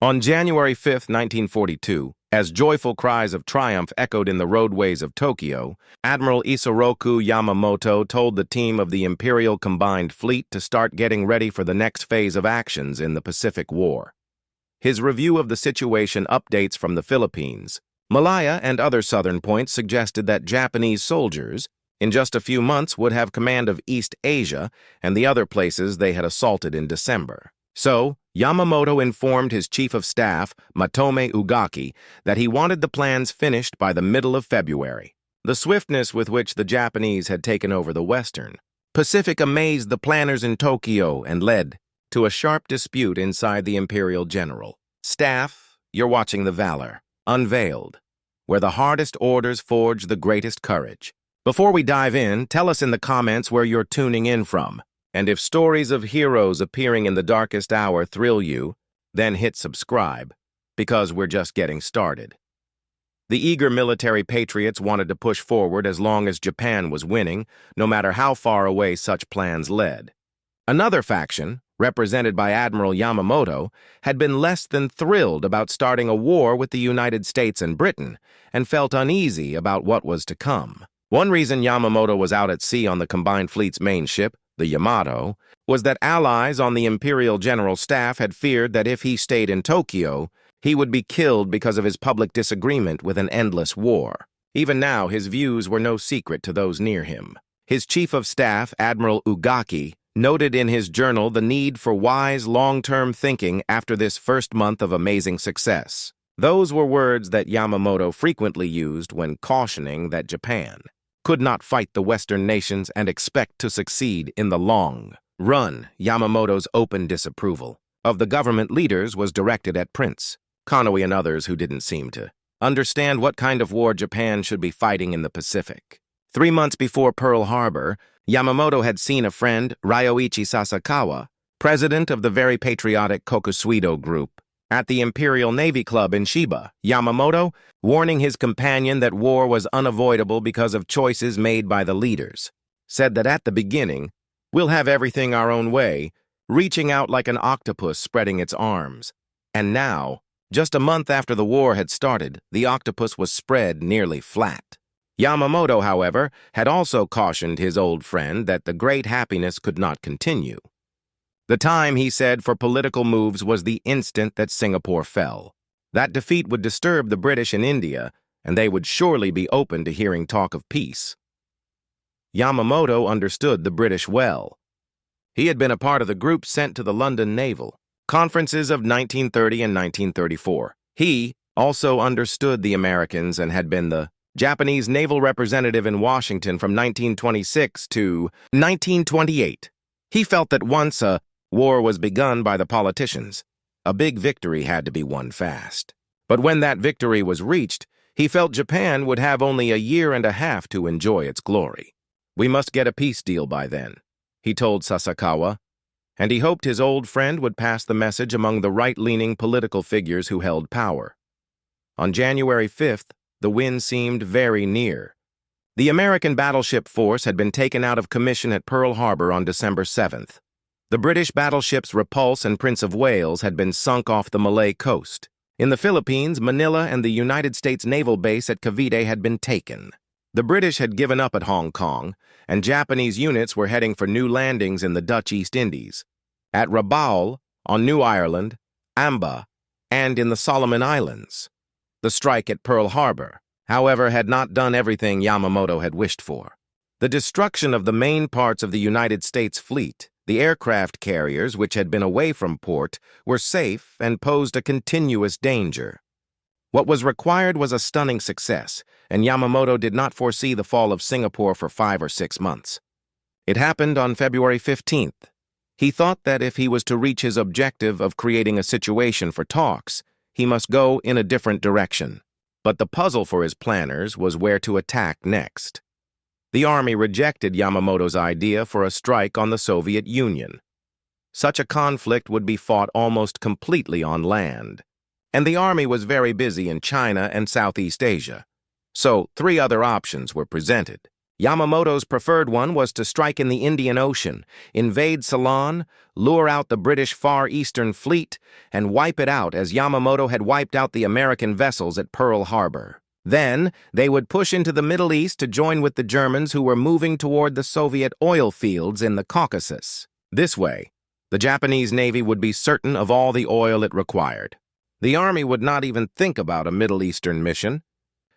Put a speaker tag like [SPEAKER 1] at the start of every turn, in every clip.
[SPEAKER 1] On January 5, 1942, as joyful cries of triumph echoed in the roadways of Tokyo, Admiral Isoroku Yamamoto told the team of the Imperial Combined Fleet to start getting ready for the next phase of actions in the Pacific War. His review of the situation updates from the Philippines, Malaya, and other southern points suggested that Japanese soldiers, in just a few months, would have command of East Asia and the other places they had assaulted in December. So, Yamamoto informed his chief of staff, Matome Ugaki, that he wanted the plans finished by the middle of February. The swiftness with which the Japanese had taken over the Western Pacific amazed the planners in Tokyo and led to a sharp dispute inside the Imperial General Staff. You're watching the Valor, Unveiled, where the hardest orders forge the greatest courage. Before we dive in, tell us in the comments where you're tuning in from. And if stories of heroes appearing in the darkest hour thrill you, then hit subscribe, because we're just getting started. The eager military patriots wanted to push forward as long as Japan was winning, no matter how far away such plans led. Another faction, represented by Admiral Yamamoto, had been less than thrilled about starting a war with the United States and Britain, and felt uneasy about what was to come. One reason Yamamoto was out at sea on the Combined Fleet's main ship, the Yamato, was that allies on the Imperial General Staff had feared that if he stayed in Tokyo, he would be killed because of his public disagreement with an endless war. Even now, his views were no secret to those near him. His chief of staff, Admiral Ugaki, noted in his journal the need for wise, long-term thinking after this first month of amazing success. Those were words that Yamamoto frequently used when cautioning that Japan could not fight the Western nations and expect to succeed in the long run. Yamamoto's open disapproval of the government leaders was directed at Prince Konoe and others who didn't seem to understand what kind of war Japan should be fighting in the Pacific. 3 months before Pearl Harbor, Yamamoto had seen a friend, Ryoichi Sasakawa, president of the very patriotic Kokusuido Group, at the Imperial Navy Club in Shiba. Yamamoto, warning his companion that war was unavoidable because of choices made by the leaders, said that at the beginning, "We'll have everything our own way," reaching out like an octopus spreading its arms. And now, just a month after the war had started, the octopus was spread nearly flat. Yamamoto, however, had also cautioned his old friend that the great happiness could not continue. The time, he said, for political moves was the instant that Singapore fell. That defeat would disturb the British in India, and they would surely be open to hearing talk of peace. Yamamoto understood the British well. He had been a part of the group sent to the London Naval Conferences of 1930 and 1934. He also understood the Americans and had been the Japanese naval representative in Washington from 1926 to 1928. He felt that once a war was begun by the politicians, a big victory had to be won fast. But when that victory was reached, he felt Japan would have only a year and a half to enjoy its glory. "We must get a peace deal by then," he told Sasakawa, and he hoped his old friend would pass the message among the right-leaning political figures who held power. On January 5th, the win seemed very near. The American battleship force had been taken out of commission at Pearl Harbor on December 7th. The British battleships Repulse and Prince of Wales had been sunk off the Malay coast. In the Philippines, Manila and the United States Naval Base at Cavite had been taken. The British had given up at Hong Kong, and Japanese units were heading for new landings in the Dutch East Indies, at Rabaul, on New Ireland, Amba, and in the Solomon Islands. The strike at Pearl Harbor, however, had not done everything Yamamoto had wished for. The destruction of the main parts of the United States fleet, the aircraft carriers which had been away from port, were safe and posed a continuous danger. What was required was a stunning success, and Yamamoto did not foresee the fall of Singapore for 5 or 6 months. It happened on February 15th. He thought that if he was to reach his objective of creating a situation for talks, he must go in a different direction. But the puzzle for his planners was where to attack next. The army rejected Yamamoto's idea for a strike on the Soviet Union. Such a conflict would be fought almost completely on land, and the army was very busy in China and Southeast Asia. So 3 other options were presented. Yamamoto's preferred one was to strike in the Indian Ocean, invade Ceylon, lure out the British Far Eastern Fleet, and wipe it out as Yamamoto had wiped out the American vessels at Pearl Harbor. Then, they would push into the Middle East to join with the Germans who were moving toward the Soviet oil fields in the Caucasus. This way, the Japanese Navy would be certain of all the oil it required. The Army would not even think about a Middle Eastern mission,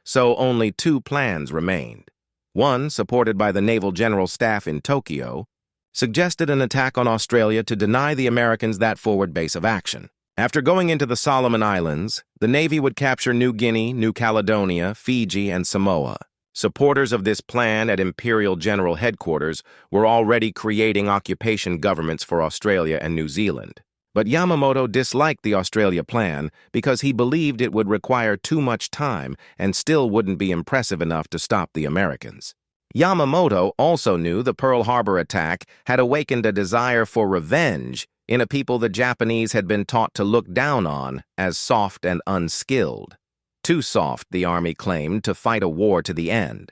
[SPEAKER 1] so only two plans remained. One, supported by the Naval General Staff in Tokyo, suggested an attack on Australia to deny the Americans that forward base of action. After going into the Solomon Islands, the Navy would capture New Guinea, New Caledonia, Fiji, and Samoa. Supporters of this plan at Imperial General Headquarters were already creating occupation governments for Australia and New Zealand. But Yamamoto disliked the Australia plan because he believed it would require too much time and still wouldn't be impressive enough to stop the Americans. Yamamoto also knew the Pearl Harbor attack had awakened a desire for revenge in a people the Japanese had been taught to look down on as soft and unskilled. Too soft, the Army claimed, to fight a war to the end.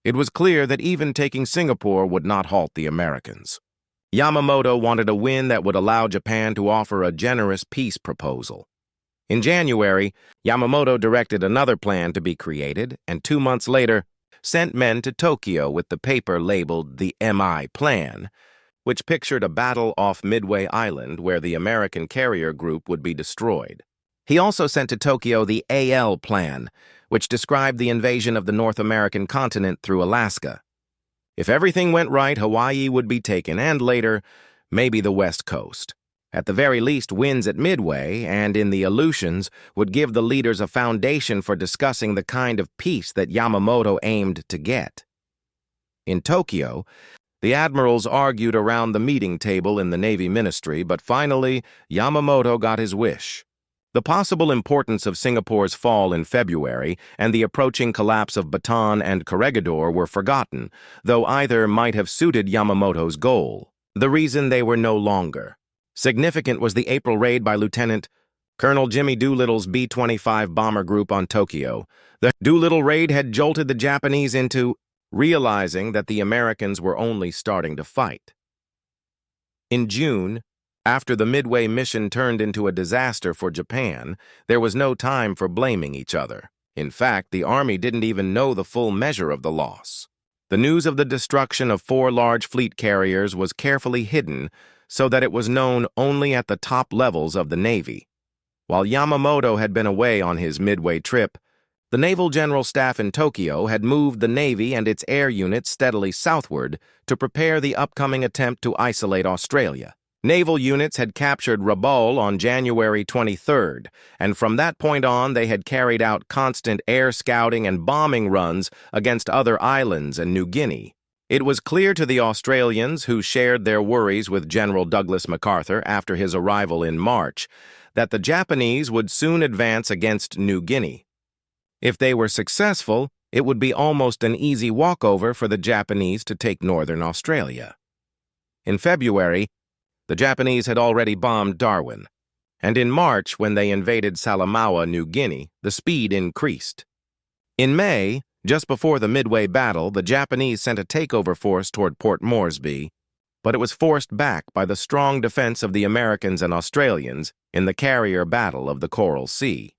[SPEAKER 1] It was clear that even taking Singapore would not halt the Americans. Yamamoto wanted a win that would allow Japan to offer a generous peace proposal. In January, Yamamoto directed another plan to be created, and 2 months later, sent men to Tokyo with the paper labeled the MI Plan, which pictured a battle off Midway Island where the American carrier group would be destroyed. He also sent to Tokyo the AL Plan, which described the invasion of the North American continent through Alaska. If everything went right, Hawaii would be taken, and later, maybe the West Coast. At the very least, wins at Midway and in the Aleutians would give the leaders a foundation for discussing the kind of peace that Yamamoto aimed to get. In Tokyo, the admirals argued around the meeting table in the Navy Ministry, but finally, Yamamoto got his wish. The possible importance of Singapore's fall in February and the approaching collapse of Bataan and Corregidor were forgotten, though either might have suited Yamamoto's goal. The reason they were no longer. Significant was the April raid by Lieutenant Colonel Jimmy Doolittle's B-25 bomber group on Tokyo. The Doolittle raid had jolted the Japanese into realizing that the Americans were only starting to fight. In June, after the Midway mission turned into a disaster for Japan, there was no time for blaming each other. In fact, the Army didn't even know the full measure of the loss. The news of the destruction of 4 large fleet carriers was carefully hidden so that it was known only at the top levels of the Navy. While Yamamoto had been away on his Midway trip, the Naval General Staff in Tokyo had moved the Navy and its air units steadily southward to prepare the upcoming attempt to isolate Australia. Naval units had captured Rabaul on January 23rd, and from that point on they had carried out constant air scouting and bombing runs against other islands and New Guinea. It was clear to the Australians, who shared their worries with General Douglas MacArthur after his arrival in March, that the Japanese would soon advance against New Guinea. If they were successful, it would be almost an easy walkover for the Japanese to take northern Australia. In February, the Japanese had already bombed Darwin, and in March, when they invaded Salamaua, New Guinea, the speed increased. In May, just before the Midway battle, the Japanese sent a takeover force toward Port Moresby, but it was forced back by the strong defense of the Americans and Australians in the carrier battle of the Coral Sea.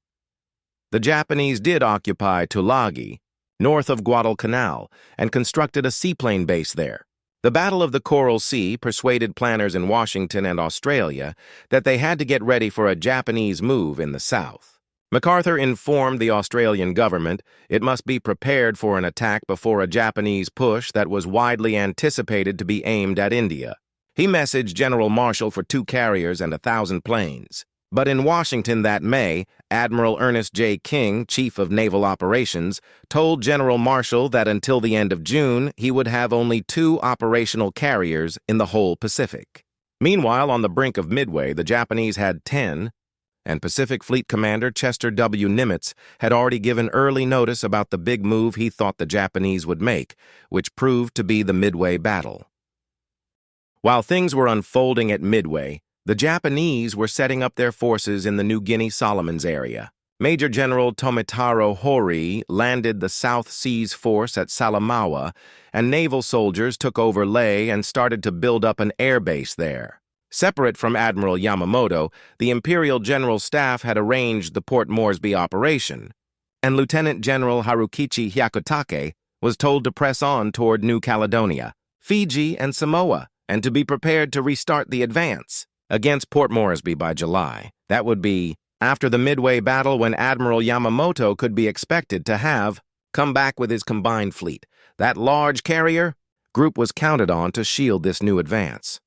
[SPEAKER 1] The Japanese did occupy Tulagi, north of Guadalcanal, and constructed a seaplane base there. The Battle of the Coral Sea persuaded planners in Washington and Australia that they had to get ready for a Japanese move in the south. MacArthur informed the Australian government it must be prepared for an attack before a Japanese push that was widely anticipated to be aimed at India. He messaged General Marshall for 2 carriers and 1,000 planes. But in Washington that May, Admiral Ernest J. King, Chief of Naval Operations, told General Marshall that until the end of June, he would have only 2 operational carriers in the whole Pacific. Meanwhile, on the brink of Midway, the Japanese had 10, and Pacific Fleet Commander Chester W. Nimitz had already given early notice about the big move he thought the Japanese would make, which proved to be the Midway battle. While things were unfolding at Midway, the Japanese were setting up their forces in the New Guinea Solomons area. Major General Tomitaro Hori landed the South Seas Force at Salamaua, and naval soldiers took over Leh and started to build up an air base there. Separate from Admiral Yamamoto, the Imperial General Staff had arranged the Port Moresby operation, and Lieutenant General Harukichi Hyakutake was told to press on toward New Caledonia, Fiji, and Samoa, and to be prepared to restart the advance against Port Moresby by July. That would be after the Midway battle, when Admiral Yamamoto could be expected to have come back with his combined fleet. That large carrier group was counted on to shield this new advance.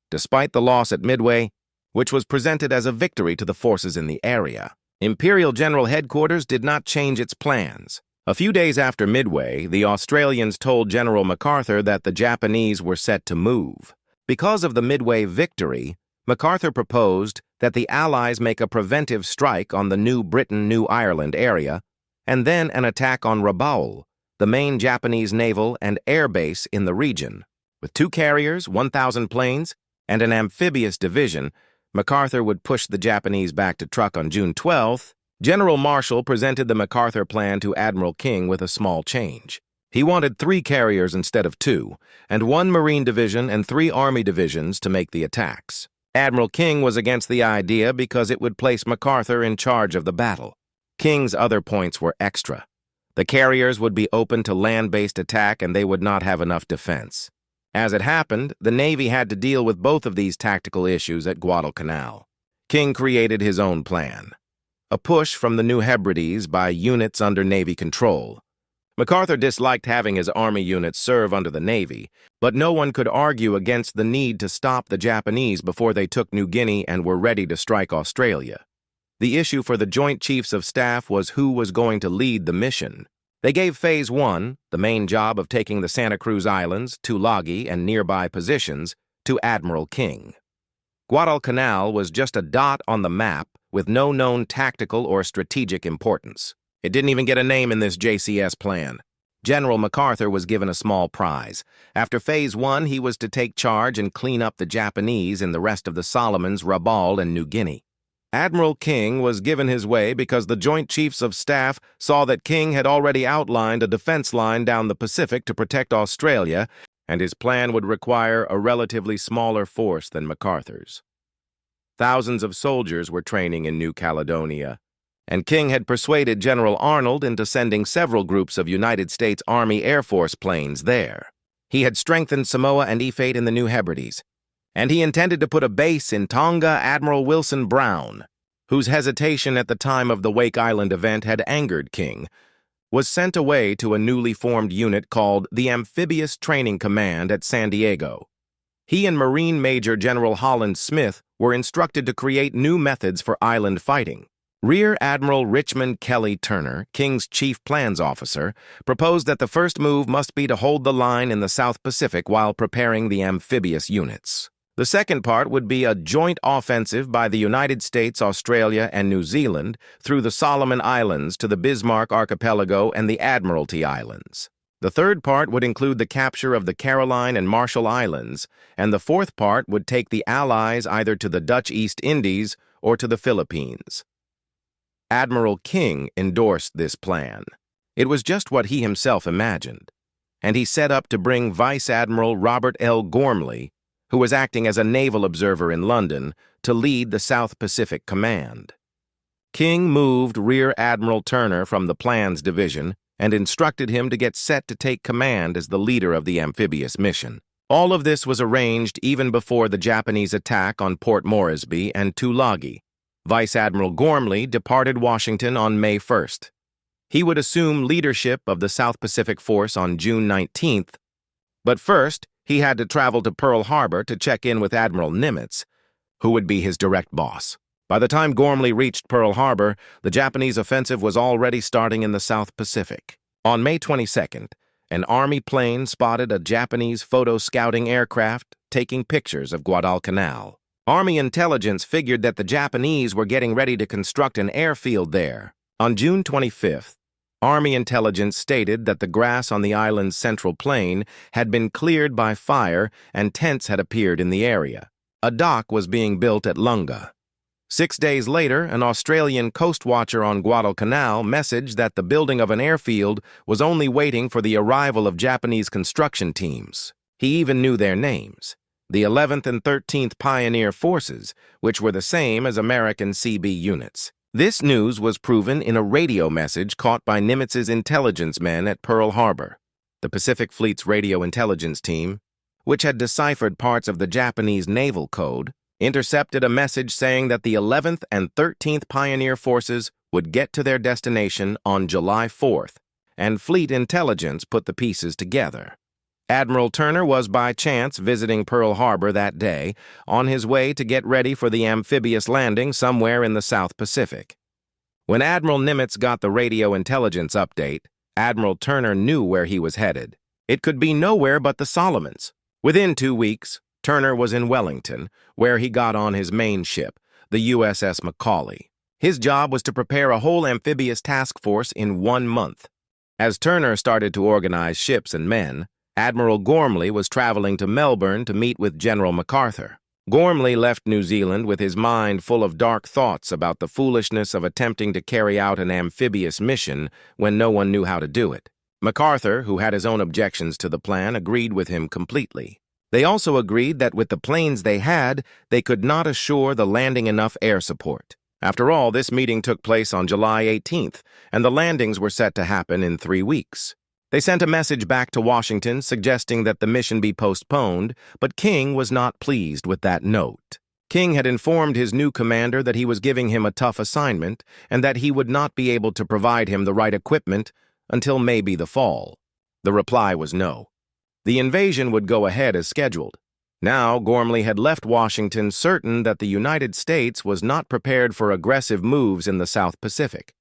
[SPEAKER 1] Despite the loss at Midway, which was presented as a victory to the forces in the area, Imperial General Headquarters did not change its plans. A few days after Midway, the Australians told General MacArthur that the Japanese were set to move. Because of the Midway victory, MacArthur proposed that the Allies make a preventive strike on the New Britain, New Ireland area, and then an attack on Rabaul, the main Japanese naval and air base in the region. With 2 carriers, 1,000 planes, and an amphibious division, MacArthur would push the Japanese back to Truk on June 12th. General Marshall presented the MacArthur plan to Admiral King with a small change. He wanted 3 carriers instead of 2, and 1 Marine division and 3 Army divisions to make the attacks. Admiral King was against the idea because it would place MacArthur in charge of the battle. King's other points were extra. The carriers would be open to land-based attack, and they would not have enough defense. As it happened, the Navy had to deal with both of these tactical issues at Guadalcanal. King created his own plan: a push from the New Hebrides by units under Navy control. MacArthur disliked having his Army units serve under the Navy, but no one could argue against the need to stop the Japanese before they took New Guinea and were ready to strike Australia. The issue for the Joint Chiefs of Staff was who was going to lead the mission. They gave Phase 1, the main job of taking the Santa Cruz Islands, Tulagi, and nearby positions, to Admiral King. Guadalcanal was just a dot on the map with no known tactical or strategic importance. It didn't even get a name in this JCS plan. General MacArthur was given a small prize. After Phase 1, he was to take charge and clean up the Japanese in the rest of the Solomons, Rabaul, and New Guinea. Admiral King was given his way because the Joint Chiefs of Staff saw that King had already outlined a defense line down the Pacific to protect Australia, and his plan would require a relatively smaller force than MacArthur's. Thousands of soldiers were training in New Caledonia, and King had persuaded General Arnold into sending several groups of United States Army Air Force planes there. He had strengthened Samoa and Ifate in the New Hebrides, and he intended to put a base in Tonga. Admiral Wilson Brown, whose hesitation at the time of the Wake Island event had angered King, was sent away to a newly formed unit called the Amphibious Training Command at San Diego. He and Marine Major General Holland Smith were instructed to create new methods for island fighting. Rear Admiral Richmond Kelly Turner, King's chief plans officer, proposed that the first move must be to hold the line in the South Pacific while preparing the amphibious units. The second part would be a joint offensive by the United States, Australia, and New Zealand through the Solomon Islands to the Bismarck Archipelago and the Admiralty Islands. The third part would include the capture of the Caroline and Marshall Islands, and the fourth part would take the Allies either to the Dutch East Indies or to the Philippines. Admiral King endorsed this plan. It was just what he himself imagined, and he set up to bring Vice Admiral Robert L. Gormley, who was acting as a naval observer in London, to lead the South Pacific Command. King moved Rear Admiral Turner from the Plans Division and instructed him to get set to take command as the leader of the amphibious mission. All of this was arranged even before the Japanese attack on Port Moresby and Tulagi. Vice Admiral Gormley departed Washington on May 1st. He would assume leadership of the South Pacific Force on June 19th, but first he had to travel to Pearl Harbor to check in with Admiral Nimitz, who would be his direct boss. By the time Gormley reached Pearl Harbor, the Japanese offensive was already starting in the South Pacific. On May 22nd, an Army plane spotted a Japanese photo-scouting aircraft taking pictures of Guadalcanal. Army intelligence figured that the Japanese were getting ready to construct an airfield there. On June 25th, Army intelligence stated that the grass on the island's central plain had been cleared by fire and tents had appeared in the area. A dock was being built at Lunga. 6 days later, an Australian coast watcher on Guadalcanal messaged that the building of an airfield was only waiting for the arrival of Japanese construction teams. He even knew their names: the 11th and 13th Pioneer Forces, which were the same as American CB units. This news was proven in a radio message caught by Nimitz's intelligence men at Pearl Harbor. The Pacific Fleet's radio intelligence team, which had deciphered parts of the Japanese naval code, intercepted a message saying that the 11th and 13th Pioneer Forces would get to their destination on July 4th, and Fleet intelligence put the pieces together. Admiral Turner was by chance visiting Pearl Harbor that day, on his way to get ready for the amphibious landing somewhere in the South Pacific. When Admiral Nimitz got the radio intelligence update, Admiral Turner knew where he was headed. It could be nowhere but the Solomons. Within 2 weeks, Turner was in Wellington, where he got on his main ship, the USS Macaulay. His job was to prepare a whole amphibious task force in 1 month. As Turner started to organize ships and men, Admiral Gormley was traveling to Melbourne to meet with General MacArthur. Gormley left New Zealand with his mind full of dark thoughts about the foolishness of attempting to carry out an amphibious mission when no one knew how to do it. MacArthur, who had his own objections to the plan, agreed with him completely. They also agreed that with the planes they had, they could not assure the landing enough air support. After all, this meeting took place on July 18th, and the landings were set to happen in 3 weeks. They sent a message back to Washington suggesting that the mission be postponed, but King was not pleased with that note. King had informed his new commander that he was giving him a tough assignment and that he would not be able to provide him the right equipment until maybe the fall. The reply was no. The invasion would go ahead as scheduled. Now, Gormley had left Washington certain that the United States was not prepared for aggressive moves in the South Pacific.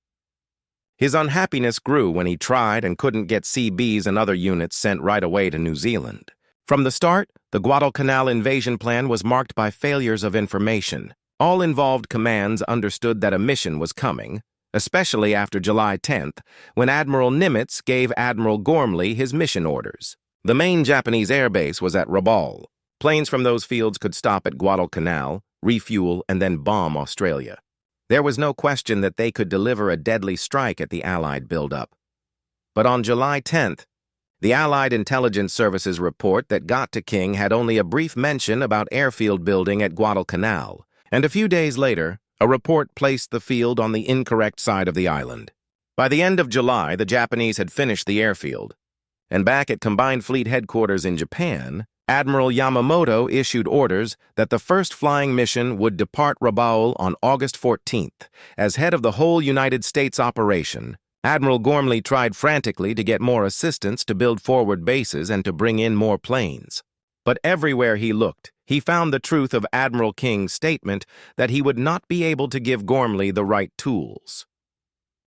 [SPEAKER 1] His unhappiness grew when he tried and couldn't get CBs and other units sent right away to New Zealand. From the start, the Guadalcanal invasion plan was marked by failures of information. All involved commands understood that a mission was coming, especially after July 10th, when Admiral Nimitz gave Admiral Gormley his mission orders. The main Japanese airbase was at Rabaul. Planes from those fields could stop at Guadalcanal, refuel, and then bomb Australia. There was no question that they could deliver a deadly strike at the Allied buildup. But on July 10th, the Allied intelligence services report that got to King had only a brief mention about airfield building at Guadalcanal, and a few days later, a report placed the field on the incorrect side of the island. By the end of July, the Japanese had finished the airfield, and back at Combined Fleet headquarters in Japan, Admiral Yamamoto issued orders that the first flying mission would depart Rabaul on August 14th. As head of the whole United States operation, Admiral Gormley tried frantically to get more assistance to build forward bases and to bring in more planes. But everywhere he looked, he found the truth of Admiral King's statement that he would not be able to give Gormley the right tools.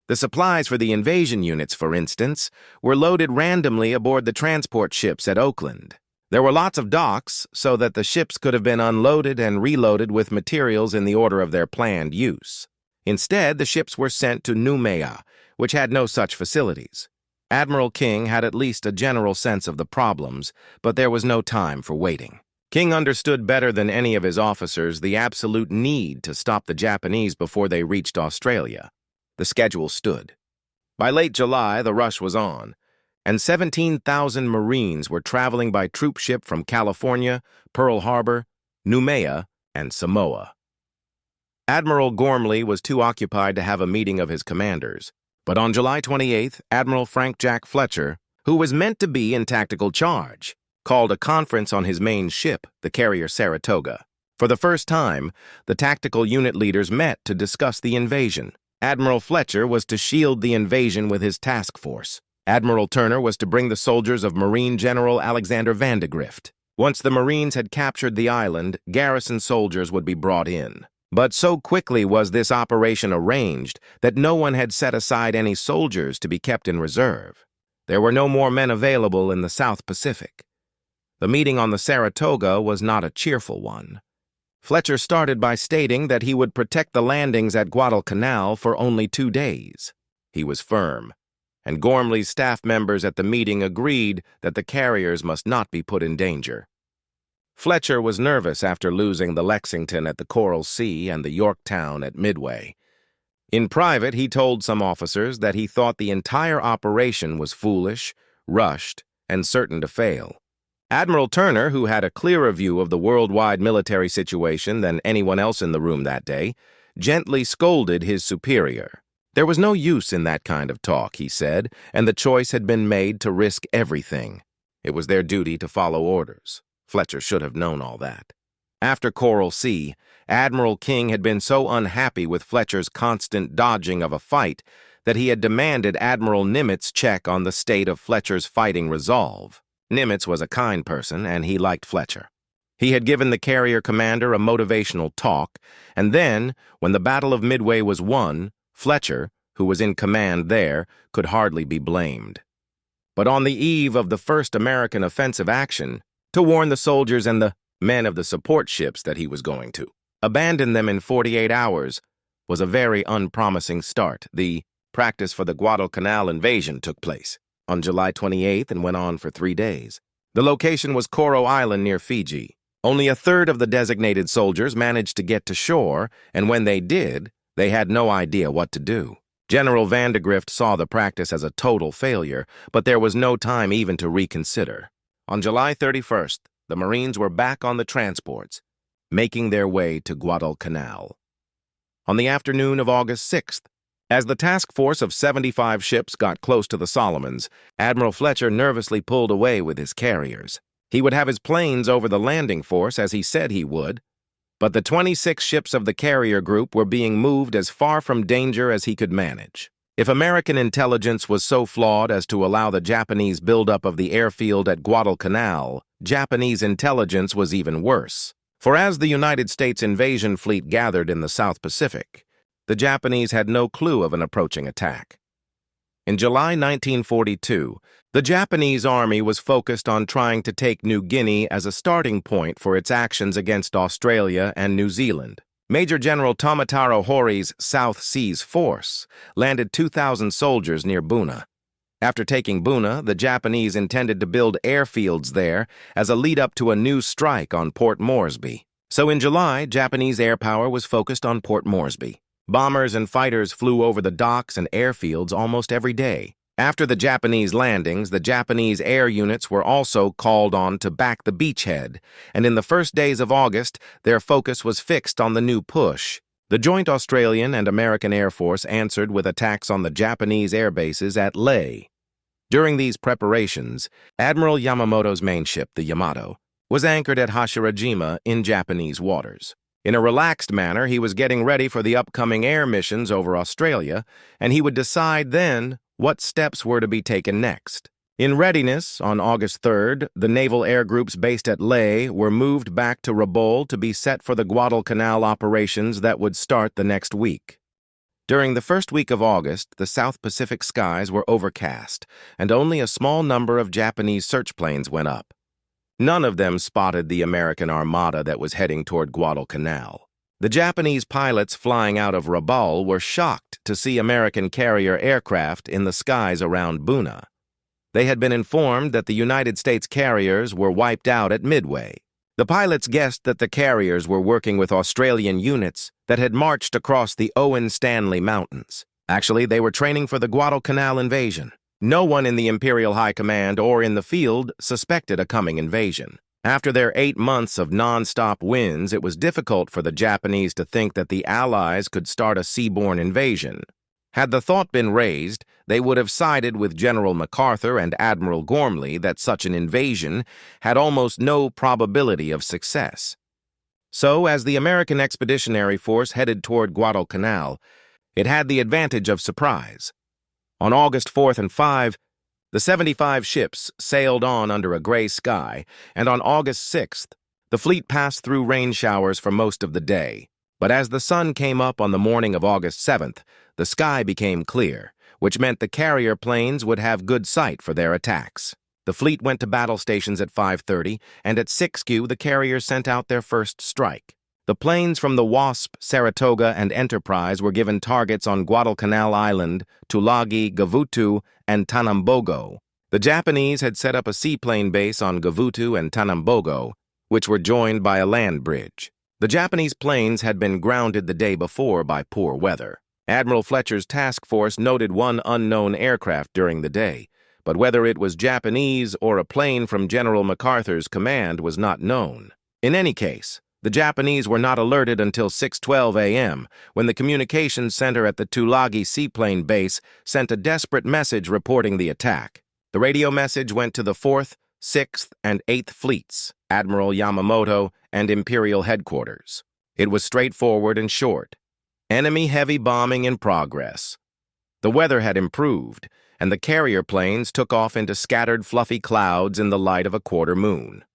[SPEAKER 1] The supplies for the invasion units, for instance, were loaded randomly aboard the transport ships at Oakland. There were lots of docks, so that the ships could have been unloaded and reloaded with materials in the order of their planned use. Instead, the ships were sent to Noumea, which had no such facilities. Admiral King had at least a general sense of the problems, but there was no time for waiting. King understood better than any of his officers the absolute need to stop the Japanese before they reached Australia. The schedule stood. By late July, the rush was on, and 17,000 Marines were traveling by troop ship from California, Pearl Harbor, Noumea, and Samoa. Admiral Gormley was too occupied to have a meeting of his commanders, but on July 28th, Admiral Frank Jack Fletcher, who was meant to be in tactical charge, called a conference on his main ship, the carrier Saratoga. For the first time, the tactical unit leaders met to discuss the invasion. Admiral Fletcher was to shield the invasion with his task force. Admiral Turner was to bring the soldiers of Marine General Alexander Vandegrift. Once the Marines had captured the island, garrison soldiers would be brought in. But so quickly was this operation arranged that no one had set aside any soldiers to be kept in reserve. There were no more men available in the South Pacific. The meeting on the Saratoga was not a cheerful one. Fletcher started by stating that he would protect the landings at Guadalcanal for only 2 days. He was firm, and Gormley's staff members at the meeting agreed that the carriers must not be put in danger. Fletcher was nervous after losing the Lexington at the Coral Sea and the Yorktown at Midway. In private, he told some officers that he thought the entire operation was foolish, rushed, and certain to fail. Admiral Turner, who had a clearer view of the worldwide military situation than anyone else in the room that day, gently scolded his superior. There was no use in that kind of talk, he said, and the choice had been made to risk everything. It was their duty to follow orders. Fletcher should have known all that. After Coral Sea, Admiral King had been so unhappy with Fletcher's constant dodging of a fight that he had demanded Admiral Nimitz check on the state of Fletcher's fighting resolve. Nimitz was a kind person, and he liked Fletcher. He had given the carrier commander a motivational talk, and then, when the Battle of Midway was won, Fletcher, who was in command there, could hardly be blamed. But on the eve of the first American offensive action, to warn the soldiers and the men of the support ships that he was going to abandon them in 48 hours, was a very unpromising start. The practice for the Guadalcanal invasion took place on July 28th and went on for 3 days. The location was Coral Island near Fiji. Only a third of the designated soldiers managed to get to shore, and when they did, they had no idea what to do. General Vandegrift saw the practice as a total failure, but there was no time even to reconsider. On July 31st, the Marines were back on the transports, making their way to Guadalcanal. On the afternoon of August 6th, as the task force of 75 ships got close to the Solomons, Admiral Fletcher nervously pulled away with his carriers. He would have his planes over the landing force as he said he would, but the 26 ships of the carrier group were being moved as far from danger as he could manage. If American intelligence was so flawed as to allow the Japanese buildup of the airfield at Guadalcanal, Japanese intelligence was even worse. For as the United States invasion fleet gathered in the South Pacific, the Japanese had no clue of an approaching attack. In July 1942, the Japanese army was focused on trying to take New Guinea as a starting point for its actions against Australia and New Zealand. Major General Tomataro Hori's South Seas Force landed 2,000 soldiers near Buna. After taking Buna, the Japanese intended to build airfields there as a lead-up to a new strike on Port Moresby. So in July, Japanese air power was focused on Port Moresby. Bombers and fighters flew over the docks and airfields almost every day. After the Japanese landings, the Japanese air units were also called on to back the beachhead, and in the first days of August, their focus was fixed on the new push. The joint Australian and American Air Force answered with attacks on the Japanese air bases at Lae. During these preparations, Admiral Yamamoto's main ship, the Yamato, was anchored at Hashirajima in Japanese waters. In a relaxed manner, he was getting ready for the upcoming air missions over Australia, and he would decide then what steps were to be taken next. In readiness, on August 3rd, the naval air groups based at Lae were moved back to Rabaul to be set for the Guadalcanal operations that would start the next week. During the first week of August, the South Pacific skies were overcast, and only a small number of Japanese search planes went up. None of them spotted the American armada that was heading toward Guadalcanal. The Japanese pilots flying out of Rabaul were shocked to see American carrier aircraft in the skies around Buna. They had been informed that the United States carriers were wiped out at Midway. The pilots guessed that the carriers were working with Australian units that had marched across the Owen Stanley Mountains. Actually, they were training for the Guadalcanal invasion. No one in the Imperial High Command or in the field suspected a coming invasion. After their 8 months of non-stop wins, it was difficult for the Japanese to think that the Allies could start a seaborne invasion. Had the thought been raised, they would have sided with General MacArthur and Admiral Gormley that such an invasion had almost no probability of success. So, as the American Expeditionary Force headed toward Guadalcanal, it had the advantage of surprise. On August 4th and 5, the 75 ships sailed on under a gray sky, and on August 6th, the fleet passed through rain showers for most of the day. But as the sun came up on the morning of August 7th, the sky became clear, which meant the carrier planes would have good sight for their attacks. The fleet went to battle stations at 5:30, and at 6Q the carriers sent out their first strike. The planes from the Wasp, Saratoga, and Enterprise were given targets on Guadalcanal Island, Tulagi, Gavutu, and Tanambogo. The Japanese had set up a seaplane base on Gavutu and Tanambogo, which were joined by a land bridge. The Japanese planes had been grounded the day before by poor weather. Admiral Fletcher's task force noted one unknown aircraft during the day, but whether it was Japanese or a plane from General MacArthur's command was not known. In any case, the Japanese were not alerted until 6:12 a.m., when the communications center at the Tulagi seaplane base sent a desperate message reporting the attack. The radio message went to the 4th, 6th, and 8th Fleets, Admiral Yamamoto, and Imperial Headquarters. It was straightforward and short. Enemy heavy bombing in progress. The weather had improved, and the carrier planes took off into scattered fluffy clouds in the light of a quarter moon.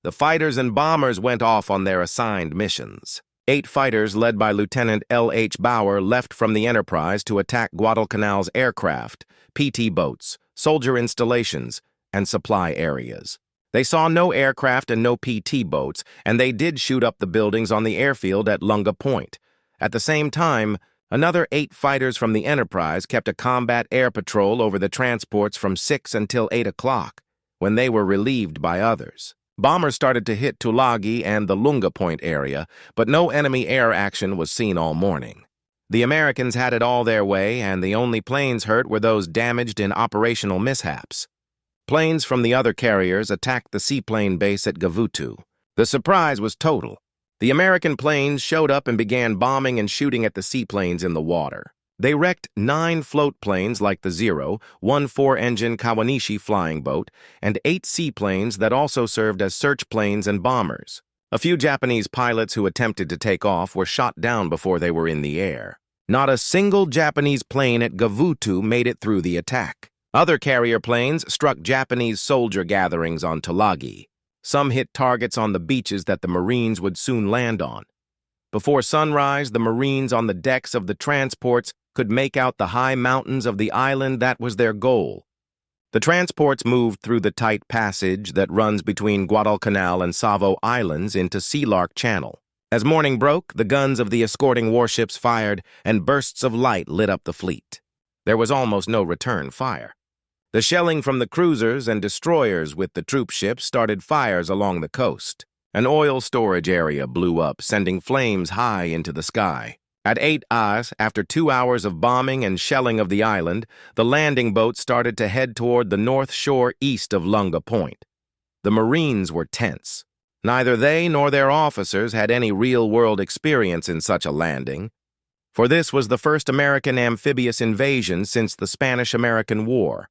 [SPEAKER 1] The fighters and bombers went off on their assigned missions. 8 fighters led by Lieutenant L.H. Bauer left from the Enterprise to attack Guadalcanal's aircraft, PT boats, soldier installations, and supply areas. They saw no aircraft and no PT boats, and they did shoot up the buildings on the airfield at Lunga Point. At the same time, another 8 fighters from the Enterprise kept a combat air patrol over the transports from 6 until 8 o'clock, when they were relieved by others. Bombers started to hit Tulagi and the Lunga Point area, but no enemy air action was seen all morning. The Americans had it all their way, and the only planes hurt were those damaged in operational mishaps. Planes from the other carriers attacked the seaplane base at Gavutu. The surprise was total. The American planes showed up and began bombing and shooting at the seaplanes in the water. They wrecked 9 float planes like the Zero, 1 4-engine Kawanishi flying boat, and 8 seaplanes that also served as search planes and bombers. A few Japanese pilots who attempted to take off were shot down before they were in the air. Not a single Japanese plane at Gavutu made it through the attack. Other carrier planes struck Japanese soldier gatherings on Tulagi. Some hit targets on the beaches that the Marines would soon land on. Before sunrise, the Marines on the decks of the transports could make out the high mountains of the island that was their goal. The transports moved through the tight passage that runs between Guadalcanal and Savo Islands into Sealark Channel. As morning broke, the guns of the escorting warships fired, and bursts of light lit up the fleet. There was almost no return fire. The shelling from the cruisers and destroyers with the troop ships started fires along the coast. An oil storage area blew up, sending flames high into the sky. At 8 hours, after 2 hours of bombing and shelling of the island, the landing boats started to head toward the north shore east of Lunga Point. The Marines were tense. Neither they nor their officers had any real-world experience in such a landing, for this was the first American amphibious invasion since the Spanish-American War.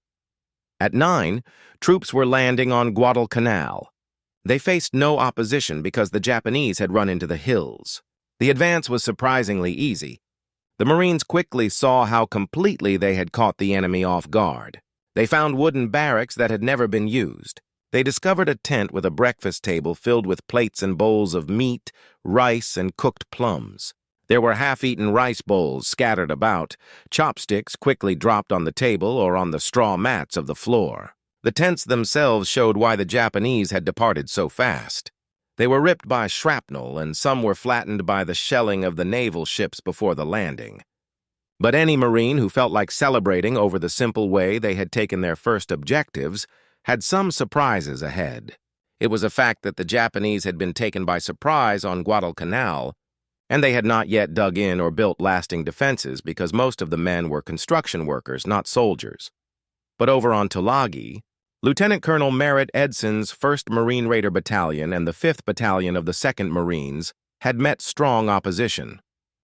[SPEAKER 1] At 9, troops were landing on Guadalcanal. They faced no opposition because the Japanese had run into the hills. The advance was surprisingly easy. The Marines quickly saw how completely they had caught the enemy off guard. They found wooden barracks that had never been used. They discovered a tent with a breakfast table filled with plates and bowls of meat, rice, and cooked plums. There were half-eaten rice bowls scattered about. Chopsticks quickly dropped on the table or on the straw mats of the floor. The tents themselves showed why the Japanese had departed so fast. They were ripped by shrapnel, and some were flattened by the shelling of the naval ships before the landing. But any Marine who felt like celebrating over the simple way they had taken their first objectives had some surprises ahead. It was a fact that the Japanese had been taken by surprise on Guadalcanal, and they had not yet dug in or built lasting defenses because most of the men were construction workers, not soldiers. But over on Tulagi, Lieutenant Colonel Merritt Edson's 1st Marine Raider Battalion and the 5th Battalion of the 2nd Marines had met strong opposition.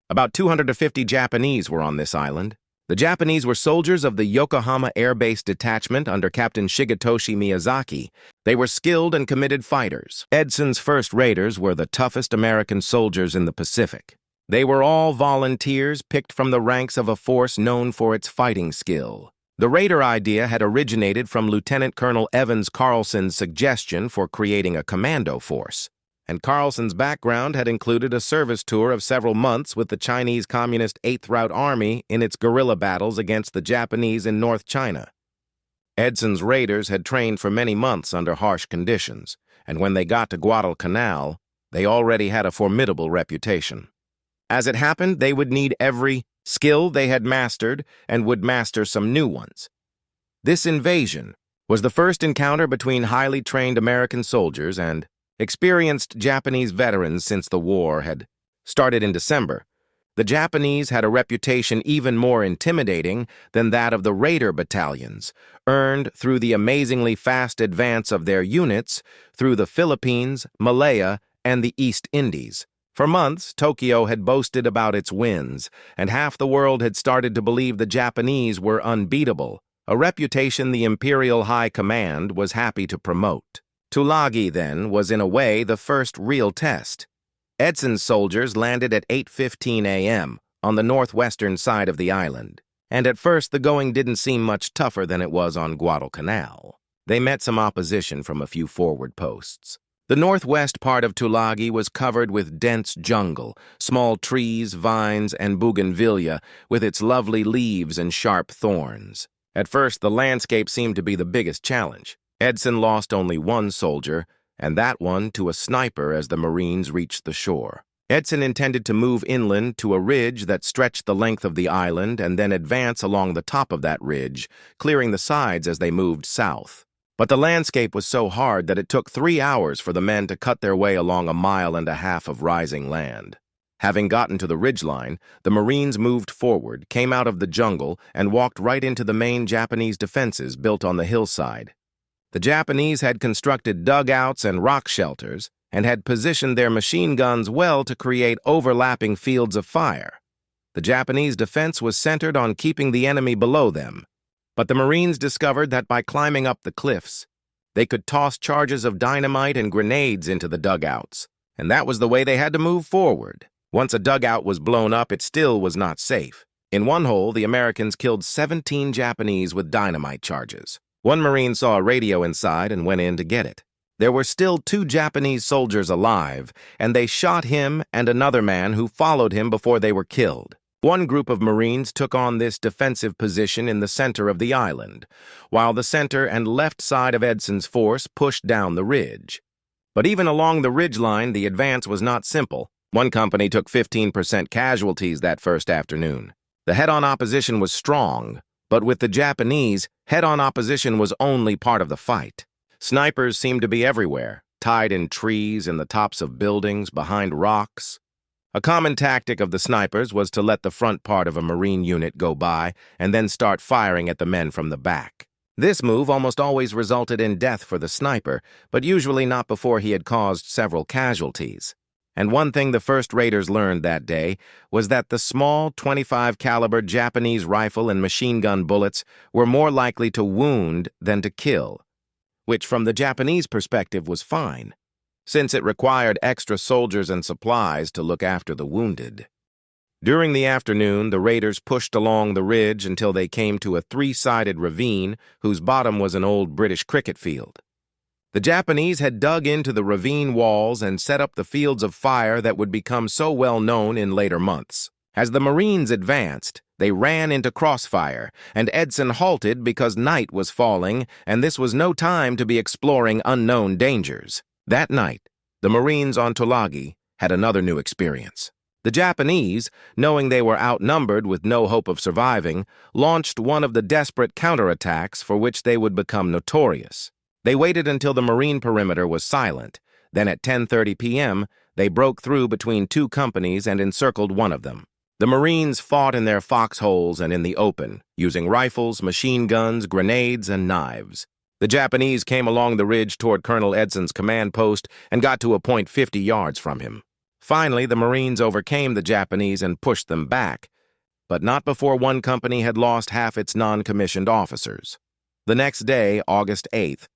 [SPEAKER 1] About 250 Japanese were on this island. The Japanese were soldiers of the Yokohama Air Base Detachment under Captain Shigetoshi Miyazaki. They were skilled and committed fighters. Edson's 1st Raiders were the toughest American soldiers in the Pacific. They were all volunteers picked from the ranks of a force known for its fighting skill. The Raider idea had originated from Lieutenant Colonel Evans Carlson's suggestion for creating a commando force, and Carlson's background had included a service tour of several months with the Chinese Communist 8th Route Army in its guerrilla battles against the Japanese in North China. Edson's Raiders had trained for many months under harsh conditions, and when they got to Guadalcanal, they already had a formidable reputation. As it happened, they would need every skill they had mastered and would master some new ones. This invasion was the first encounter between highly trained American soldiers, and experienced Japanese veterans since the war had started in December. The Japanese had a reputation even more intimidating than that of the Raider battalions, earned through the amazingly fast advance of their units through the Philippines, Malaya, and the East Indies. For months, Tokyo had boasted about its wins, and half the world had started to believe the Japanese were unbeatable, a reputation the Imperial High Command was happy to promote. Tulagi, then, was in a way the first real test. Edson's soldiers landed at 8:15 a.m. on the northwestern side of the island, and at first the going didn't seem much tougher than it was on Guadalcanal. They met some opposition from a few forward posts. The northwest part of Tulagi was covered with dense jungle, small trees, vines, and bougainvillea, with its lovely leaves and sharp thorns. At first, the landscape seemed to be the biggest challenge. Edson lost only one soldier, and that one to a sniper as the Marines reached the shore. Edson intended to move inland to a ridge that stretched the length of the island and then advance along the top of that ridge, clearing the sides as they moved south. But the landscape was so hard that it took 3 hours for the men to cut their way along 1.5 miles of rising land. Having gotten to the ridgeline, the Marines moved forward, came out of the jungle, and walked right into the main Japanese defenses built on the hillside. The Japanese had constructed dugouts and rock shelters and had positioned their machine guns well to create overlapping fields of fire. The Japanese defense was centered on keeping the enemy below them, but the Marines discovered that by climbing up the cliffs, they could toss charges of dynamite and grenades into the dugouts, and that was the way they had to move forward. Once a dugout was blown up, it still was not safe. In one hole, the Americans killed 17 Japanese with dynamite charges. One Marine saw a radio inside and went in to get it. There were still 2 Japanese soldiers alive, and they shot him and another man who followed him before they were killed. One group of Marines took on this defensive position in the center of the island, while the center and left side of Edson's force pushed down the ridge. But even along the ridgeline, the advance was not simple. One company took 15% casualties that first afternoon. The head-on opposition was strong, but with the Japanese, head-on opposition was only part of the fight. Snipers seemed to be everywhere, tied in trees, in the tops of buildings, behind rocks. A common tactic of the snipers was to let the front part of a Marine unit go by and then start firing at the men from the back. This move almost always resulted in death for the sniper, but usually not before he had caused several casualties. And one thing the first raiders learned that day was that the small 25 caliber Japanese rifle and machine gun bullets were more likely to wound than to kill, which from the Japanese perspective was fine, since it required extra soldiers and supplies to look after the wounded. During the afternoon, the raiders pushed along the ridge until they came to a 3-sided ravine whose bottom was an old British cricket field. The Japanese had dug into the ravine walls and set up the fields of fire that would become so well known in later months. As the Marines advanced, they ran into crossfire, and Edson halted because night was falling, and this was no time to be exploring unknown dangers. That night, the Marines on Tulagi had another new experience. The Japanese, knowing they were outnumbered with no hope of surviving, launched one of the desperate counterattacks for which they would become notorious. They waited until the Marine perimeter was silent. Then at 10:30 p.m., they broke through between 2 companies and encircled one of them. The Marines fought in their foxholes and in the open, using rifles, machine guns, grenades, and knives. The Japanese came along the ridge toward Colonel Edson's command post and got to a point 50 yards from him. Finally, the Marines overcame the Japanese and pushed them back, but not before one company had lost half its non-commissioned officers. The next day, August 8th,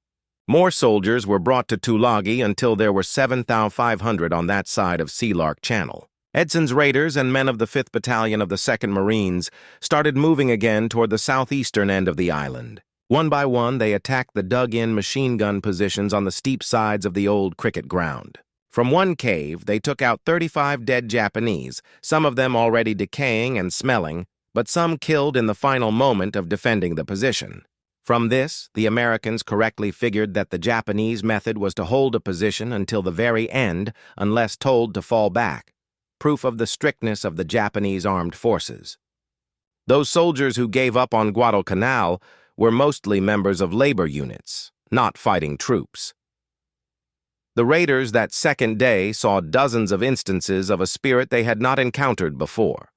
[SPEAKER 1] more soldiers were brought to Tulagi until there were 7,500 on that side of Sea Lark Channel. Edson's raiders and men of the 5th Battalion of the 2nd Marines started moving again toward the southeastern end of the island. One by one, they attacked the dug-in machine gun positions on the steep sides of the old cricket ground. From one cave, they took out 35 dead Japanese, some of them already decaying and smelling, but some killed in the final moment of defending the position. From this, the Americans correctly figured that the Japanese method was to hold a position until the very end unless told to fall back, proof of the strictness of the Japanese armed forces. Those soldiers who gave up on Guadalcanal were mostly members of labor units, not fighting troops. The raiders that second day saw dozens of instances of a spirit they had not encountered before.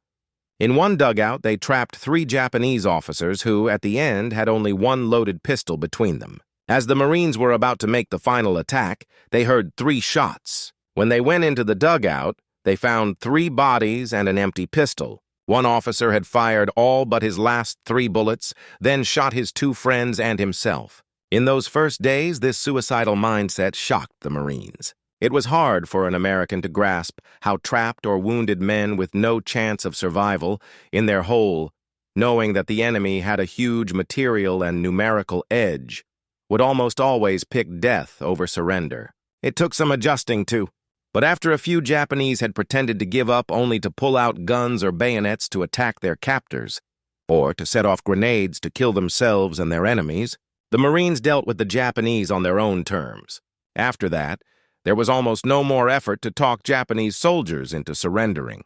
[SPEAKER 1] In one dugout, they trapped 3 Japanese officers who, at the end, had only one loaded pistol between them. As the Marines were about to make the final attack, they heard 3 shots. When they went into the dugout, they found 3 bodies and an empty pistol. One officer had fired all but his last 3 bullets, then shot his 2 friends and himself. In those first days, this suicidal mindset shocked the Marines. It was hard for an American to grasp how trapped or wounded men with no chance of survival in their hole, knowing that the enemy had a huge material and numerical edge, would almost always pick death over surrender. It took some adjusting to, but after a few Japanese had pretended to give up only to pull out guns or bayonets to attack their captors, or to set off grenades to kill themselves and their enemies, the Marines dealt with the Japanese on their own terms. After that, there was almost no more effort to talk Japanese soldiers into surrendering.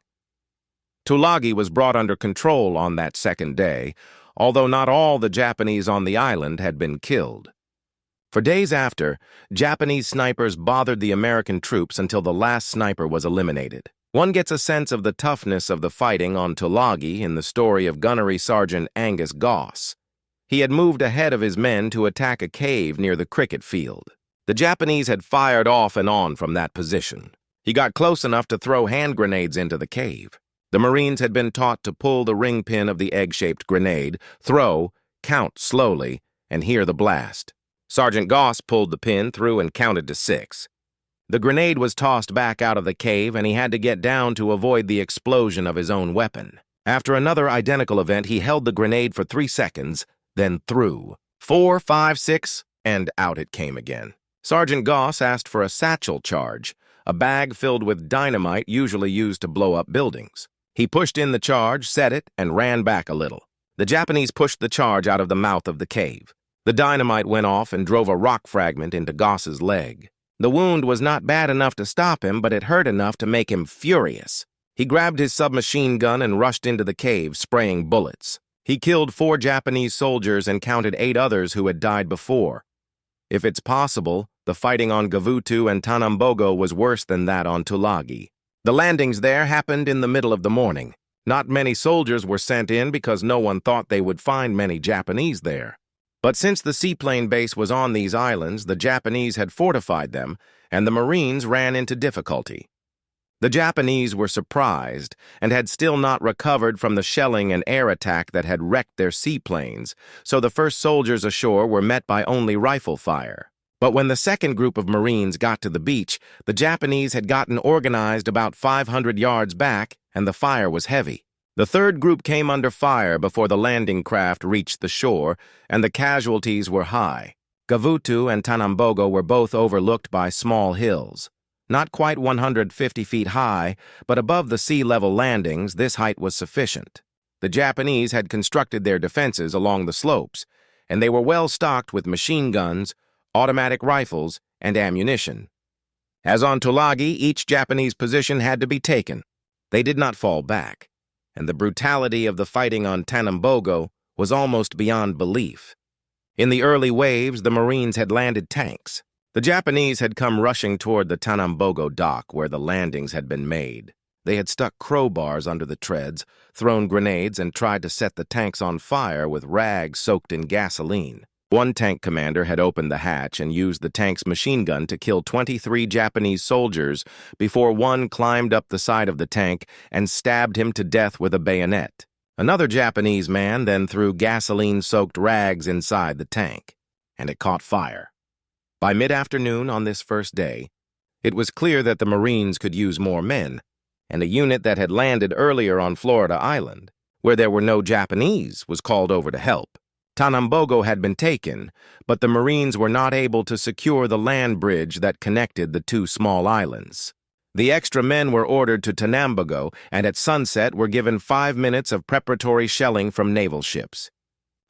[SPEAKER 1] Tulagi was brought under control on that second day, although not all the Japanese on the island had been killed. For days after, Japanese snipers bothered the American troops until the last sniper was eliminated. One gets a sense of the toughness of the fighting on Tulagi in the story of Gunnery Sergeant Angus Goss. He had moved ahead of his men to attack a cave near the cricket field. The Japanese had fired off and on from that position. He got close enough to throw hand grenades into the cave. The Marines had been taught to pull the ring pin of the egg-shaped grenade, throw, count slowly, and hear the blast. Sergeant Goss pulled the pin through and counted to 6. The grenade was tossed back out of the cave, and he had to get down to avoid the explosion of his own weapon. After another identical event, he held the grenade for 3 seconds, then threw. 4, 5, 6, and out it came again. Sergeant Goss asked for a satchel charge, a bag filled with dynamite usually used to blow up buildings. He pushed in the charge, set it, and ran back a little. The Japanese pushed the charge out of the mouth of the cave. The dynamite went off and drove a rock fragment into Goss's leg. The wound was not bad enough to stop him, but it hurt enough to make him furious. He grabbed his submachine gun and rushed into the cave, spraying bullets. He killed 4 Japanese soldiers and counted 8 others who had died before. If it's possible, the fighting on Gavutu and Tanambogo was worse than that on Tulagi. The landings there happened in the middle of the morning. Not many soldiers were sent in because no one thought they would find many Japanese there. But since the seaplane base was on these islands, the Japanese had fortified them, and the Marines ran into difficulty. The Japanese were surprised and had still not recovered from the shelling and air attack that had wrecked their seaplanes, so the first soldiers ashore were met by only rifle fire. But when the second group of Marines got to the beach, the Japanese had gotten organized about 500 yards back, and the fire was heavy. The third group came under fire before the landing craft reached the shore, and the casualties were high. Gavutu and Tanambogo were both overlooked by small hills. Not quite 150 feet high, but above the sea-level landings, this height was sufficient. The Japanese had constructed their defenses along the slopes, and they were well stocked with machine guns, automatic rifles, and ammunition. As on Tulagi, each Japanese position had to be taken. They did not fall back, and the brutality of the fighting on Tanambogo was almost beyond belief. In the early waves, the Marines had landed tanks. The Japanese had come rushing toward the Tanambogo dock where the landings had been made. They had stuck crowbars under the treads, thrown grenades, and tried to set the tanks on fire with rags soaked in gasoline. One tank commander had opened the hatch and used the tank's machine gun to kill 23 Japanese soldiers before one climbed up the side of the tank and stabbed him to death with a bayonet. Another Japanese man then threw gasoline-soaked rags inside the tank, and it caught fire. By mid-afternoon on this first day, it was clear that the Marines could use more men, and a unit that had landed earlier on Florida Island, where there were no Japanese, was called over to help. Tanambogo had been taken, but the Marines were not able to secure the land bridge that connected the 2 small islands. The extra men were ordered to Tanambogo, and at sunset were given 5 minutes of preparatory shelling from naval ships.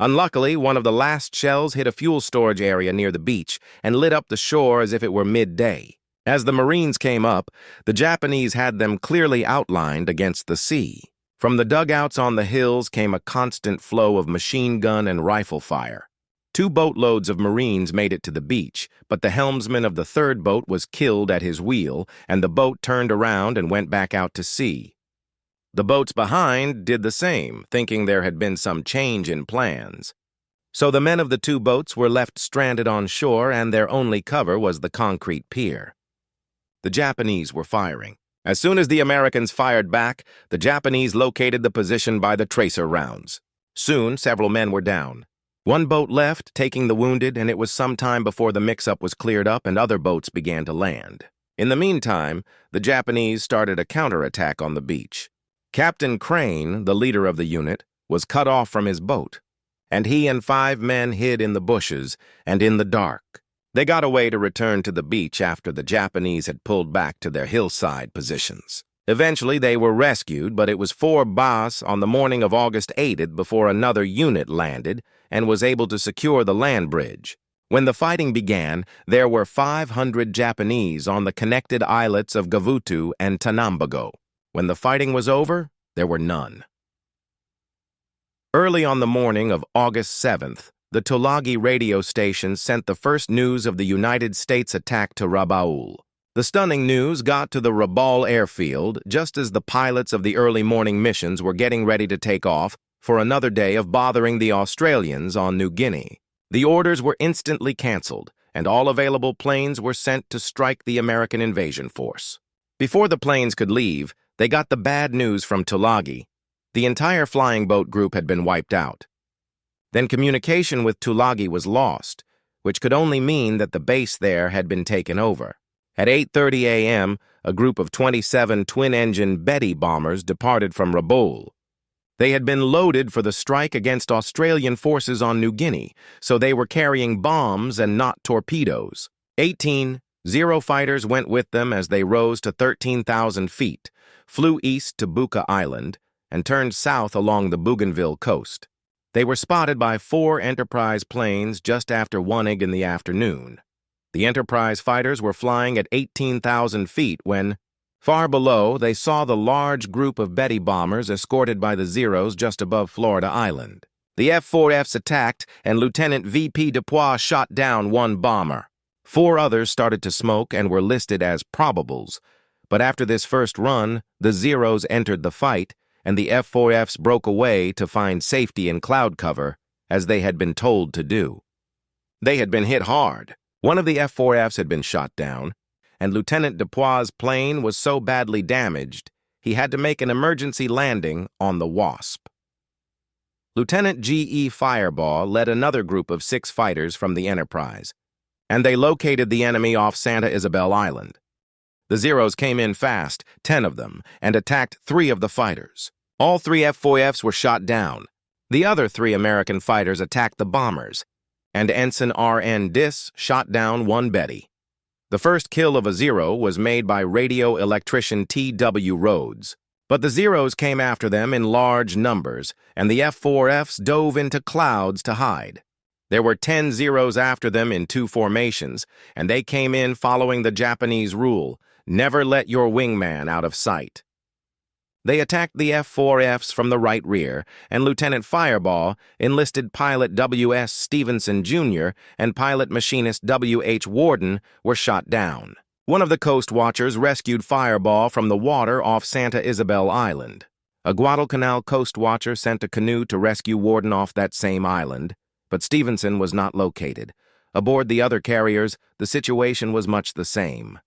[SPEAKER 1] Unluckily, one of the last shells hit a fuel storage area near the beach and lit up the shore as if it were midday. As the Marines came up, the Japanese had them clearly outlined against the sea. From the dugouts on the hills came a constant flow of machine gun and rifle fire. 2 boatloads of Marines made it to the beach, but the helmsman of the 3rd boat was killed at his wheel, and the boat turned around and went back out to sea. The boats behind did the same, thinking there had been some change in plans. So the men of the 2 boats were left stranded on shore, and their only cover was the concrete pier. The Japanese were firing. As soon as the Americans fired back, the Japanese located the position by the tracer rounds. Soon, several men were down. 1 boat left, taking the wounded, and it was some time before the mix-up was cleared up and other boats began to land. In the meantime, the Japanese started a counterattack on the beach. Captain Crane, the leader of the unit, was cut off from his boat, and he and 5 men hid in the bushes and in the dark. They got away to return to the beach after the Japanese had pulled back to their hillside positions. Eventually, they were rescued, but it was 4 bas on the morning of August 8th before another unit landed and was able to secure the land bridge. When the fighting began, there were 500 Japanese on the connected islets of Gavutu and Tanambago. When the fighting was over, there were none. Early on the morning of August 7th, the Tulagi radio station sent the first news of the United States attack to Rabaul. The stunning news got to the Rabaul airfield just as the pilots of the early morning missions were getting ready to take off for another day of bothering the Australians on New Guinea. The orders were instantly canceled, and all available planes were sent to strike the American invasion force. Before the planes could leave, they got the bad news from Tulagi. The entire flying boat group had been wiped out. Then communication with Tulagi was lost, which could only mean that the base there had been taken over. At 8:30 a.m., a group of 27 twin-engine Betty bombers departed from Rabaul. They had been loaded for the strike against Australian forces on New Guinea, so they were carrying bombs and not torpedoes. 18 Zero fighters went with them as they rose to 13,000 feet, flew east to Buka Island, and turned south along the Bougainville coast. They were spotted by 4 Enterprise planes just after 1 in the afternoon. The Enterprise fighters were flying at 18,000 feet when, far below, they saw the large group of Betty bombers escorted by the Zeros just above Florida Island. The F-4Fs attacked, and Lieutenant V.P. Dupois shot down 1 bomber. 4 others started to smoke and were listed as probables, but after this first run, the Zeros entered the fight, and the F-4Fs broke away to find safety in cloud cover, as they had been told to do. They had been hit hard. One of the F-4Fs had been shot down, and Lieutenant Dupois' plane was so badly damaged, he had to make an emergency landing on the Wasp. Lieutenant G.E. Firebaugh led another group of 6 fighters from the Enterprise, and they located the enemy off Santa Isabel Island. The Zeros came in fast, 10 of them, and attacked 3 of the fighters. All 3 F-4Fs were shot down. The other 3 American fighters attacked the bombers, and Ensign R.N. Diss shot down 1 Betty. The first kill of a Zero was made by radio electrician T.W. Rhodes, but the Zeros came after them in large numbers, and the F-4Fs dove into clouds to hide. There were 10 Zeros after them in 2 formations, and they came in following the Japanese rule, never let your wingman out of sight. They attacked the F-4Fs from the right rear, and Lieutenant Firebaugh enlisted pilot W.S. Stevenson, Jr. and pilot machinist W.H. Warden were shot down. One of the coast watchers rescued Firebaugh from the water off Santa Isabel Island. A Guadalcanal coast watcher sent a canoe to rescue Warden off that same island, but Stevenson was not located. Aboard the other carriers, the situation was much the same.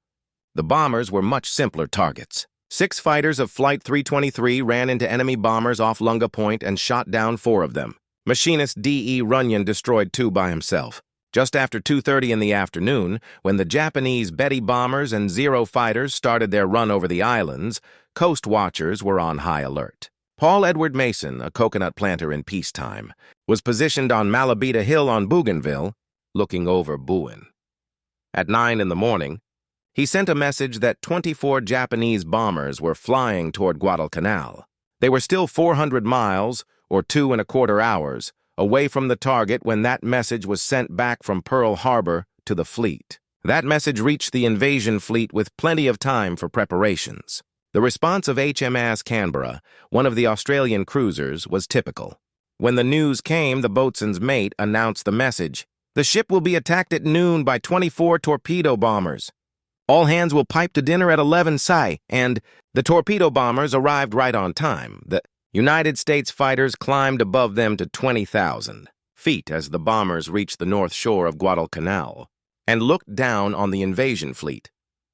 [SPEAKER 1] The bombers were much simpler targets. 6 fighters of Flight 323 ran into enemy bombers off Lunga Point and shot down 4 of them. Machinist D.E. Runyon destroyed 2 by himself. Just after 2:30 in the afternoon, when the Japanese Betty bombers and Zero fighters started their run over the islands, coast watchers were on high alert. Paul Edward Mason, a coconut planter in peacetime, was positioned on Malabita Hill on Bougainville, looking over Buin. At 9 in the morning, he sent a message that 24 Japanese bombers were flying toward Guadalcanal. They were still 400 miles, or 2¼ hours, away from the target when that message was sent back from Pearl Harbor to the fleet. That message reached the invasion fleet with plenty of time for preparations. The response of HMAS Canberra, one of the Australian cruisers, was typical. When the news came, the boatswain's mate announced the message. The ship will be attacked at noon by 24 torpedo bombers. All hands will pipe to dinner at 11 Psi, and the torpedo bombers arrived right on time. The United States fighters climbed above them to 20,000 feet as the bombers reached the north shore of Guadalcanal and looked down on the invasion fleet.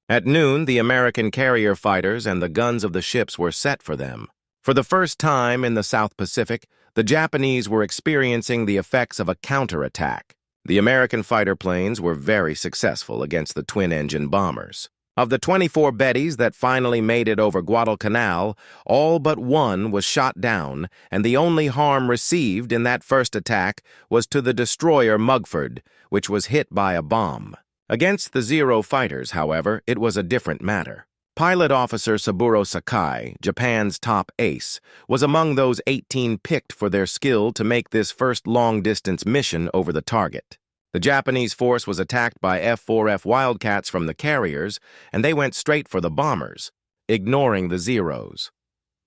[SPEAKER 1] At noon, the American carrier fighters and the guns of the ships were set for them. For the first time in the South Pacific, the Japanese were experiencing the effects of a counterattack. The American fighter planes were very successful against the twin-engine bombers. Of the 24 Bettys that finally made it over Guadalcanal, all but one was shot down, and the only harm received in that first attack was to the destroyer Mugford, which was hit by a bomb. Against the Zero fighters, however, it was a different matter. Pilot Officer Saburo Sakai, Japan's top ace, was among those 18 picked for their skill to make this first long-distance mission over the target. The Japanese force was attacked by F-4F Wildcats from the carriers, and they went straight for the bombers, ignoring the Zeros.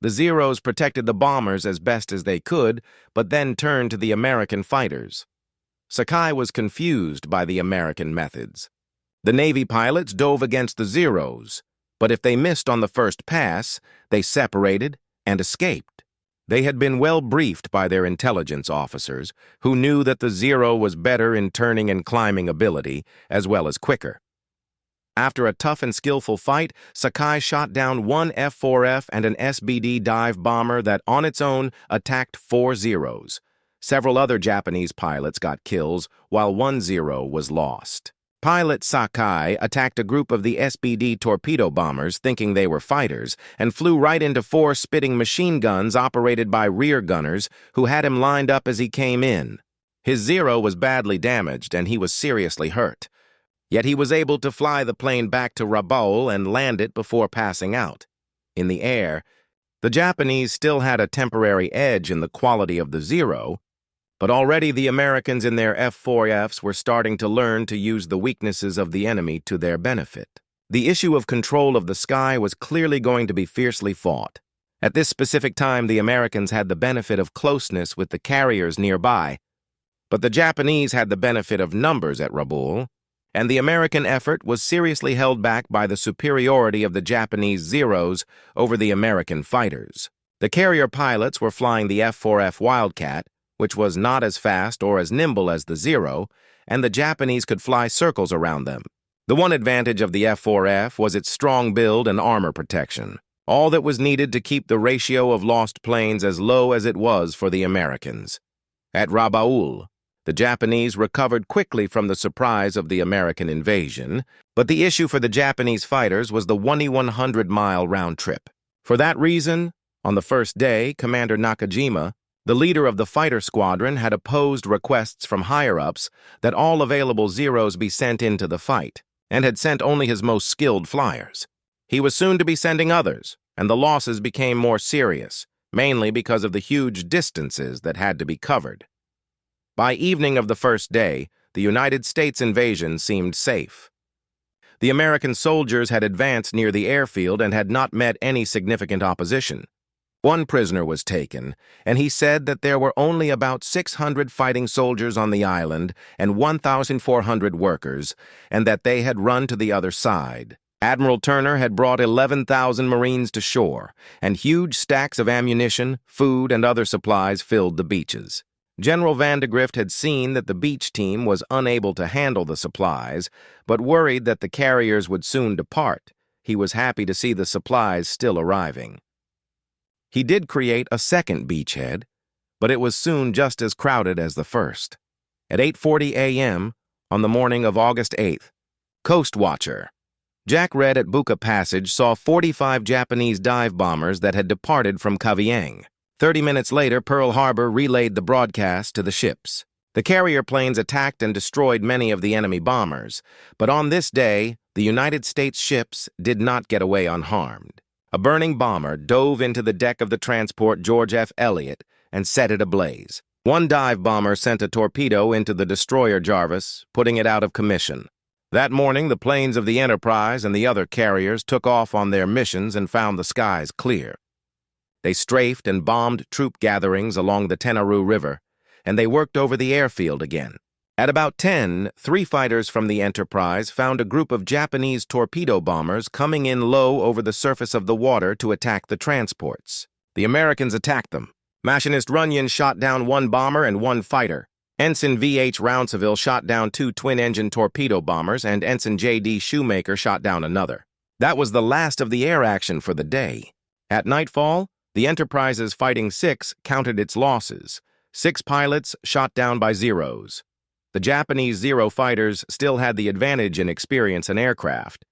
[SPEAKER 1] The Zeros protected the bombers as best as they could, but then turned to the American fighters. Sakai was confused by the American methods. The Navy pilots dove against the Zeros, but if they missed on the first pass, they separated and escaped. They had been well briefed by their intelligence officers, who knew that the Zero was better in turning and climbing ability, as well as quicker. After a tough and skillful fight, Sakai shot down one F-4F and an SBD dive bomber that on its own attacked 4 Zeros. Several other Japanese pilots got kills, while 1 Zero was lost. Pilot Sakai attacked a group of the SBD torpedo bombers thinking they were fighters and flew right into 4 spitting machine guns operated by rear gunners who had him lined up as he came in. His Zero was badly damaged and he was seriously hurt. Yet he was able to fly the plane back to Rabaul and land it before passing out. In the air, the Japanese still had a temporary edge in the quality of the Zero, but already the Americans in their F-4Fs were starting to learn to use the weaknesses of the enemy to their benefit. The issue of control of the sky was clearly going to be fiercely fought. At this specific time, the Americans had the benefit of closeness with the carriers nearby, but the Japanese had the benefit of numbers at Rabaul, and the American effort was seriously held back by the superiority of the Japanese Zeros over the American fighters. The carrier pilots were flying the F-4F Wildcat, which was not as fast or as nimble as the Zero, and the Japanese could fly circles around them. The one advantage of the F-4F was its strong build and armor protection, all that was needed to keep the ratio of lost planes as low as it was for the Americans. At Rabaul, the Japanese recovered quickly from the surprise of the American invasion, but the issue for the Japanese fighters was the 2,100-mile round trip. For that reason, on the first day, Commander Nakajima, the leader of the fighter squadron, had opposed requests from higher-ups that all available Zeros be sent into the fight, and had sent only his most skilled flyers. He was soon to be sending others, and the losses became more serious, mainly because of the huge distances that had to be covered. By evening of the first day, the United States invasion seemed safe. The American soldiers had advanced near the airfield and had not met any significant opposition. One prisoner was taken, and he said that there were only about 600 fighting soldiers on the island and 1,400 workers, and that they had run to the other side. Admiral Turner had brought 11,000 Marines to shore, and huge stacks of ammunition, food, and other supplies filled the beaches. General Vandegrift had seen that the beach team was unable to handle the supplies, but worried that the carriers would soon depart. He was happy to see the supplies still arriving. He did create a second beachhead, but it was soon just as crowded as the first. At 8:40 a.m., on the morning of August 8th, Coast Watcher Jack Red at Buka Passage saw 45 Japanese dive bombers that had departed from Kavieng. 30 minutes later, Pearl Harbor relayed the broadcast to the ships. The carrier planes attacked and destroyed many of the enemy bombers, but on this day, the United States ships did not get away unharmed. A burning bomber dove into the deck of the transport George F. Elliott and set it ablaze. One dive bomber sent a torpedo into the destroyer Jarvis, putting it out of commission. That morning, the planes of the Enterprise and the other carriers took off on their missions and found the skies clear. They strafed and bombed troop gatherings along the Tenaru River, and they worked over the airfield again. At about 10, three fighters from the Enterprise found a group of Japanese torpedo bombers coming in low over the surface of the water to attack the transports. The Americans attacked them. Machinist Runyon shot down one bomber and one fighter. Ensign V.H. Rounceville shot down two twin-engine torpedo bombers, and Ensign J.D. Shoemaker shot down another. That was the last of the air action for the day. At nightfall, the Enterprise's Fighting Six counted its losses. 6 pilots shot down by Zeros. The Japanese Zero fighters still had the advantage in experience and aircraft,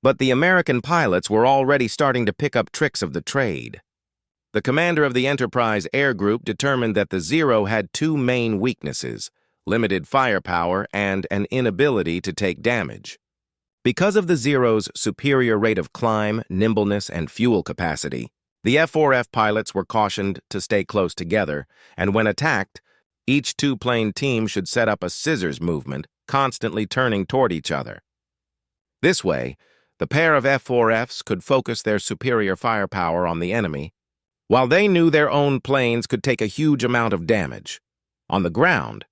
[SPEAKER 1] but the American pilots were already starting to pick up tricks of the trade. The commander of the Enterprise Air Group determined that the Zero had 2 main weaknesses: limited firepower and an inability to take damage. Because of the Zero's superior rate of climb, nimbleness, and fuel capacity, the F-4F pilots were cautioned to stay close together, and when attacked, each 2-plane team should set up a scissors movement, constantly turning toward each other. This way, the pair of F-4Fs could focus their superior firepower on the enemy, while they knew their own planes could take a huge amount of damage. On the ground,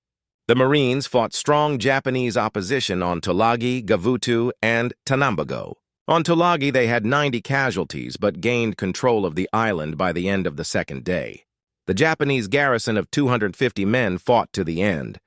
[SPEAKER 1] the Marines fought strong Japanese opposition on Tulagi, Gavutu, and Tanambago. On Tulagi, they had 90 casualties but gained control of the island by the end of the second day. The Japanese garrison of 250 men fought to the end.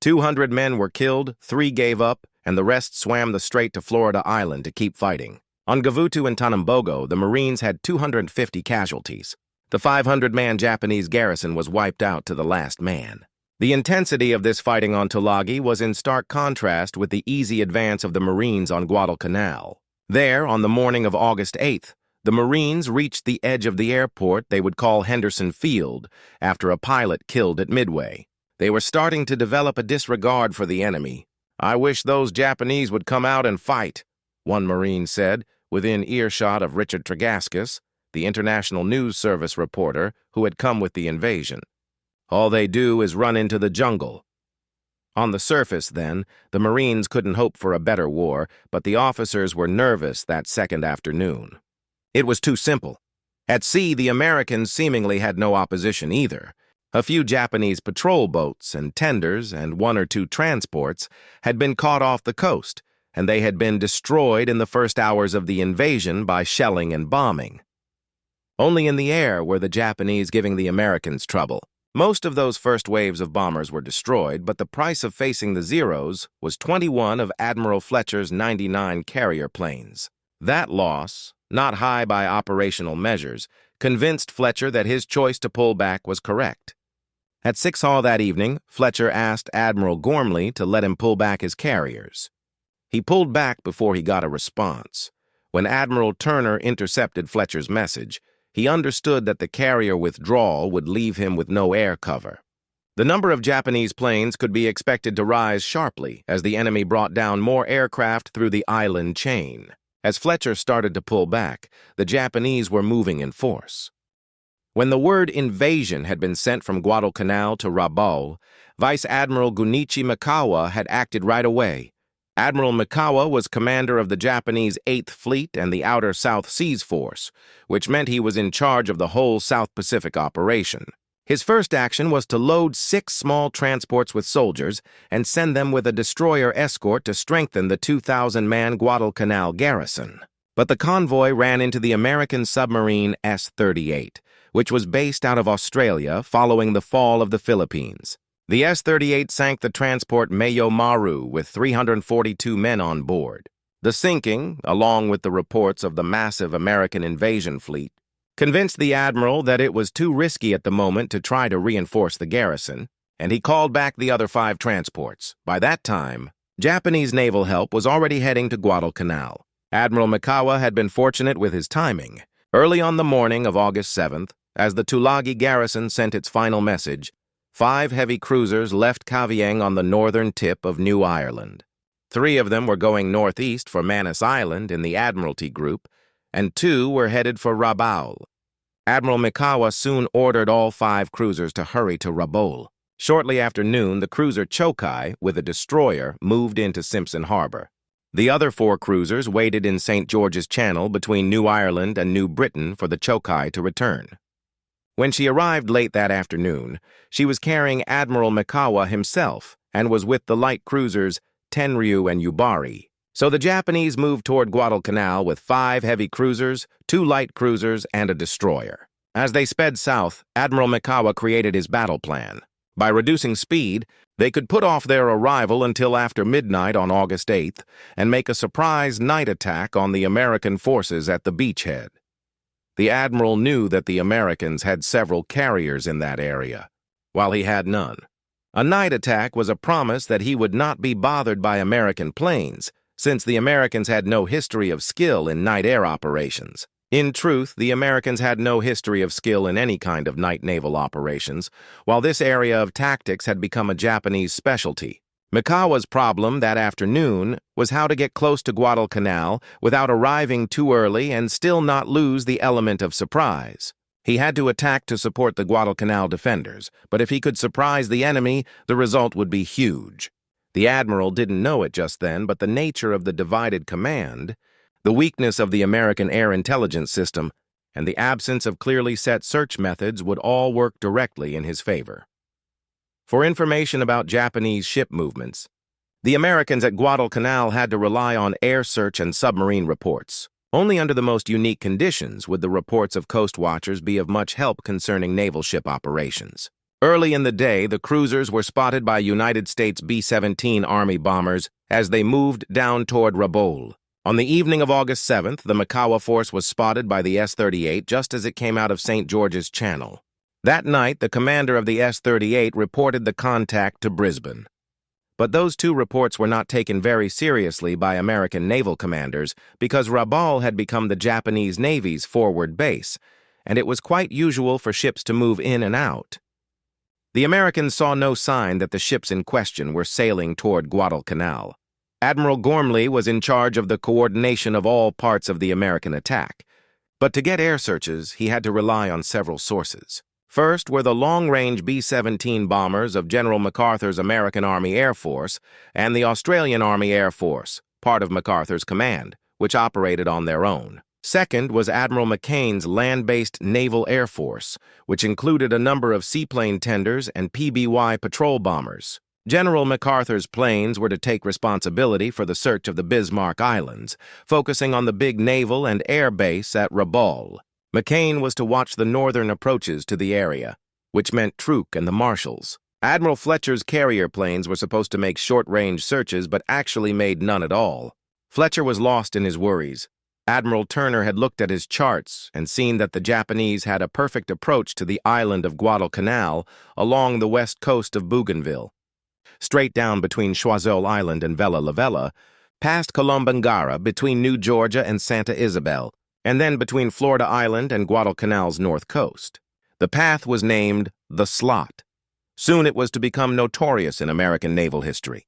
[SPEAKER 1] 200 men were killed, 3 gave up, and the rest swam the strait to Florida Island to keep fighting. On Gavutu and Tanambogo, the Marines had 250 casualties. The 500-man Japanese garrison was wiped out to the last man. The intensity of this fighting on Tulagi was in stark contrast with the easy advance of the Marines on Guadalcanal. There, on the morning of August 8th, the Marines reached the edge of the airport they would call Henderson Field after a pilot killed at Midway. They were starting to develop a disregard for the enemy. "I wish those Japanese would come out and fight," one Marine said, within earshot of Richard Tregaskis, the International News Service reporter who had come with the invasion. "All they do is run into the jungle." On the surface, then, the Marines couldn't hope for a better war, but the officers were nervous that second afternoon. It was too simple. At sea, the Americans seemingly had no opposition either. A few Japanese patrol boats and tenders and 1 or 2 transports had been caught off the coast, and they had been destroyed in the first hours of the invasion by shelling and bombing. Only in the air were the Japanese giving the Americans trouble. Most of those first waves of bombers were destroyed, but the price of facing the Zeros was 21 of Admiral Fletcher's 99 carrier planes. That loss, not high by operational measures, convinced Fletcher that his choice to pull back was correct. At 6 Hall that evening, Fletcher asked Admiral Gormley to let him pull back his carriers. He pulled back before he got a response. When Admiral Turner intercepted Fletcher's message, he understood that the carrier withdrawal would leave him with no air cover. The number of Japanese planes could be expected to rise sharply as the enemy brought down more aircraft through the island chain. As Fletcher started to pull back, the Japanese were moving in force. When the word invasion had been sent from Guadalcanal to Rabaul, Vice Admiral Gunichi Mikawa had acted right away. Admiral Mikawa was commander of the Japanese 8th Fleet and the Outer South Seas Force, which meant he was in charge of the whole South Pacific operation. His first action was to load 6 small transports with soldiers and send them with a destroyer escort to strengthen the 2,000-man Guadalcanal garrison. But the convoy ran into the American submarine S-38, which was based out of Australia following the fall of the Philippines. The S-38 sank the transport Mayo Maru with 342 men on board. The sinking, along with the reports of the massive American invasion fleet, convinced the admiral that it was too risky at the moment to try to reinforce the garrison, and he called back the other 5 transports. By that time, Japanese naval help was already heading to Guadalcanal. Admiral Mikawa had been fortunate with his timing. Early on the morning of August 7th, as the Tulagi garrison sent its final message, 5 heavy cruisers left Kavieng on the northern tip of New Ireland. 3 of them were going northeast for Manus Island in the Admiralty Group, and 2 were headed for Rabaul. Admiral Mikawa soon ordered all 5 cruisers to hurry to Rabaul. Shortly after noon, the cruiser Chokai, with a destroyer, moved into Simpson Harbor. The other 4 cruisers waited in St. George's Channel between New Ireland and New Britain for the Chokai to return. When she arrived late that afternoon, she was carrying Admiral Mikawa himself and was with the light cruisers Tenryu and Yubari. So the Japanese moved toward Guadalcanal with 5 heavy cruisers, 2 light cruisers, and a destroyer. As they sped south, Admiral Mikawa created his battle plan. By reducing speed, they could put off their arrival until after midnight on August 8th and make a surprise night attack on the American forces at the beachhead. The admiral knew that the Americans had several carriers in that area, while he had none. A night attack was a promise that he would not be bothered by American planes, since the Americans had no history of skill in night air operations. In truth, the Americans had no history of skill in any kind of night naval operations, while this area of tactics had become a Japanese specialty. Mikawa's problem that afternoon was how to get close to Guadalcanal without arriving too early and still not lose the element of surprise. He had to attack to support the Guadalcanal defenders, but if he could surprise the enemy, the result would be huge. The admiral didn't know it just then, but the nature of the divided command, the weakness of the American air intelligence system, and the absence of clearly set search methods would all work directly in his favor. For information about Japanese ship movements, the Americans at Guadalcanal had to rely on air search and submarine reports. Only under the most unique conditions would the reports of coast watchers be of much help concerning naval ship operations. Early in the day, the cruisers were spotted by United States B-17 Army bombers as they moved down toward Rabaul. On the evening of August 7th, the Mikawa force was spotted by the S-38 just as it came out of St. George's Channel. That night, the commander of the S-38 reported the contact to Brisbane. But those 2 reports were not taken very seriously by American naval commanders because Rabaul had become the Japanese Navy's forward base, and it was quite usual for ships to move in and out. The Americans saw no sign that the ships in question were sailing toward Guadalcanal. Admiral Gormley was in charge of the coordination of all parts of the American attack, but to get air searches, he had to rely on several sources. First were the long-range B-17 bombers of General MacArthur's American Army Air Force and the Australian Army Air Force, part of MacArthur's command, which operated on their own. Second was Admiral McCain's land-based Naval Air Force, which included a number of seaplane tenders and PBY patrol bombers. General MacArthur's planes were to take responsibility for the search of the Bismarck Islands, focusing on the big naval and air base at Rabaul. McCain was to watch the northern approaches to the area, which meant Truk and the Marshalls. Admiral Fletcher's carrier planes were supposed to make short-range searches but actually made none at all. Fletcher was lost in his worries. Admiral Turner had looked at his charts and seen that the Japanese had a perfect approach to the island of Guadalcanal along the west coast of Bougainville, straight down between Choiseul Island and Vella La Vella, past Colombangara between New Georgia and Santa Isabel, and then between Florida Island and Guadalcanal's north coast. The path was named the Slot. Soon it was to become notorious in American naval history.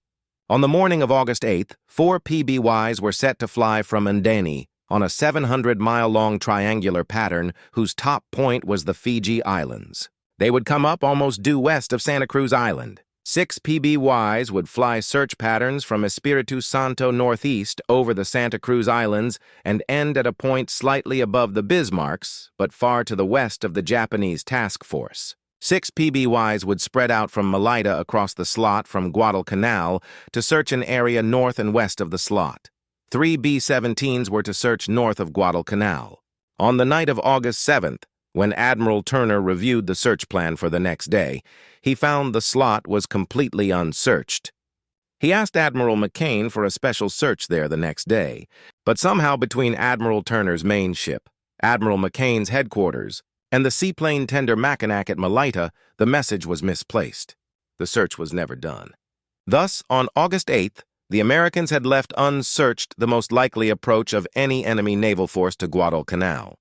[SPEAKER 1] On the morning of August 8th, 4 PBYs were set to fly from Ndeni on a 700-mile-long triangular pattern whose top point was the Fiji Islands. They would come up almost due west of Santa Cruz Island. 6 PBYs would fly search patterns from Espiritu Santo northeast over the Santa Cruz Islands and end at a point slightly above the Bismarcks, but far to the west of the Japanese task force. 6 PBYs would spread out from Malaita across the Slot from Guadalcanal to search an area north and west of the Slot. 3 B-17s were to search north of Guadalcanal. On the night of August 7th, when Admiral Turner reviewed the search plan for the next day, he found the Slot was completely unsearched. He asked Admiral McCain for a special search there the next day, but somehow between Admiral Turner's main ship, Admiral McCain's headquarters, and the seaplane tender Mackinac at Malaita, the message was misplaced. The search was never done. Thus, on August 8th, the Americans had left unsearched the most likely approach of any enemy naval force to Guadalcanal.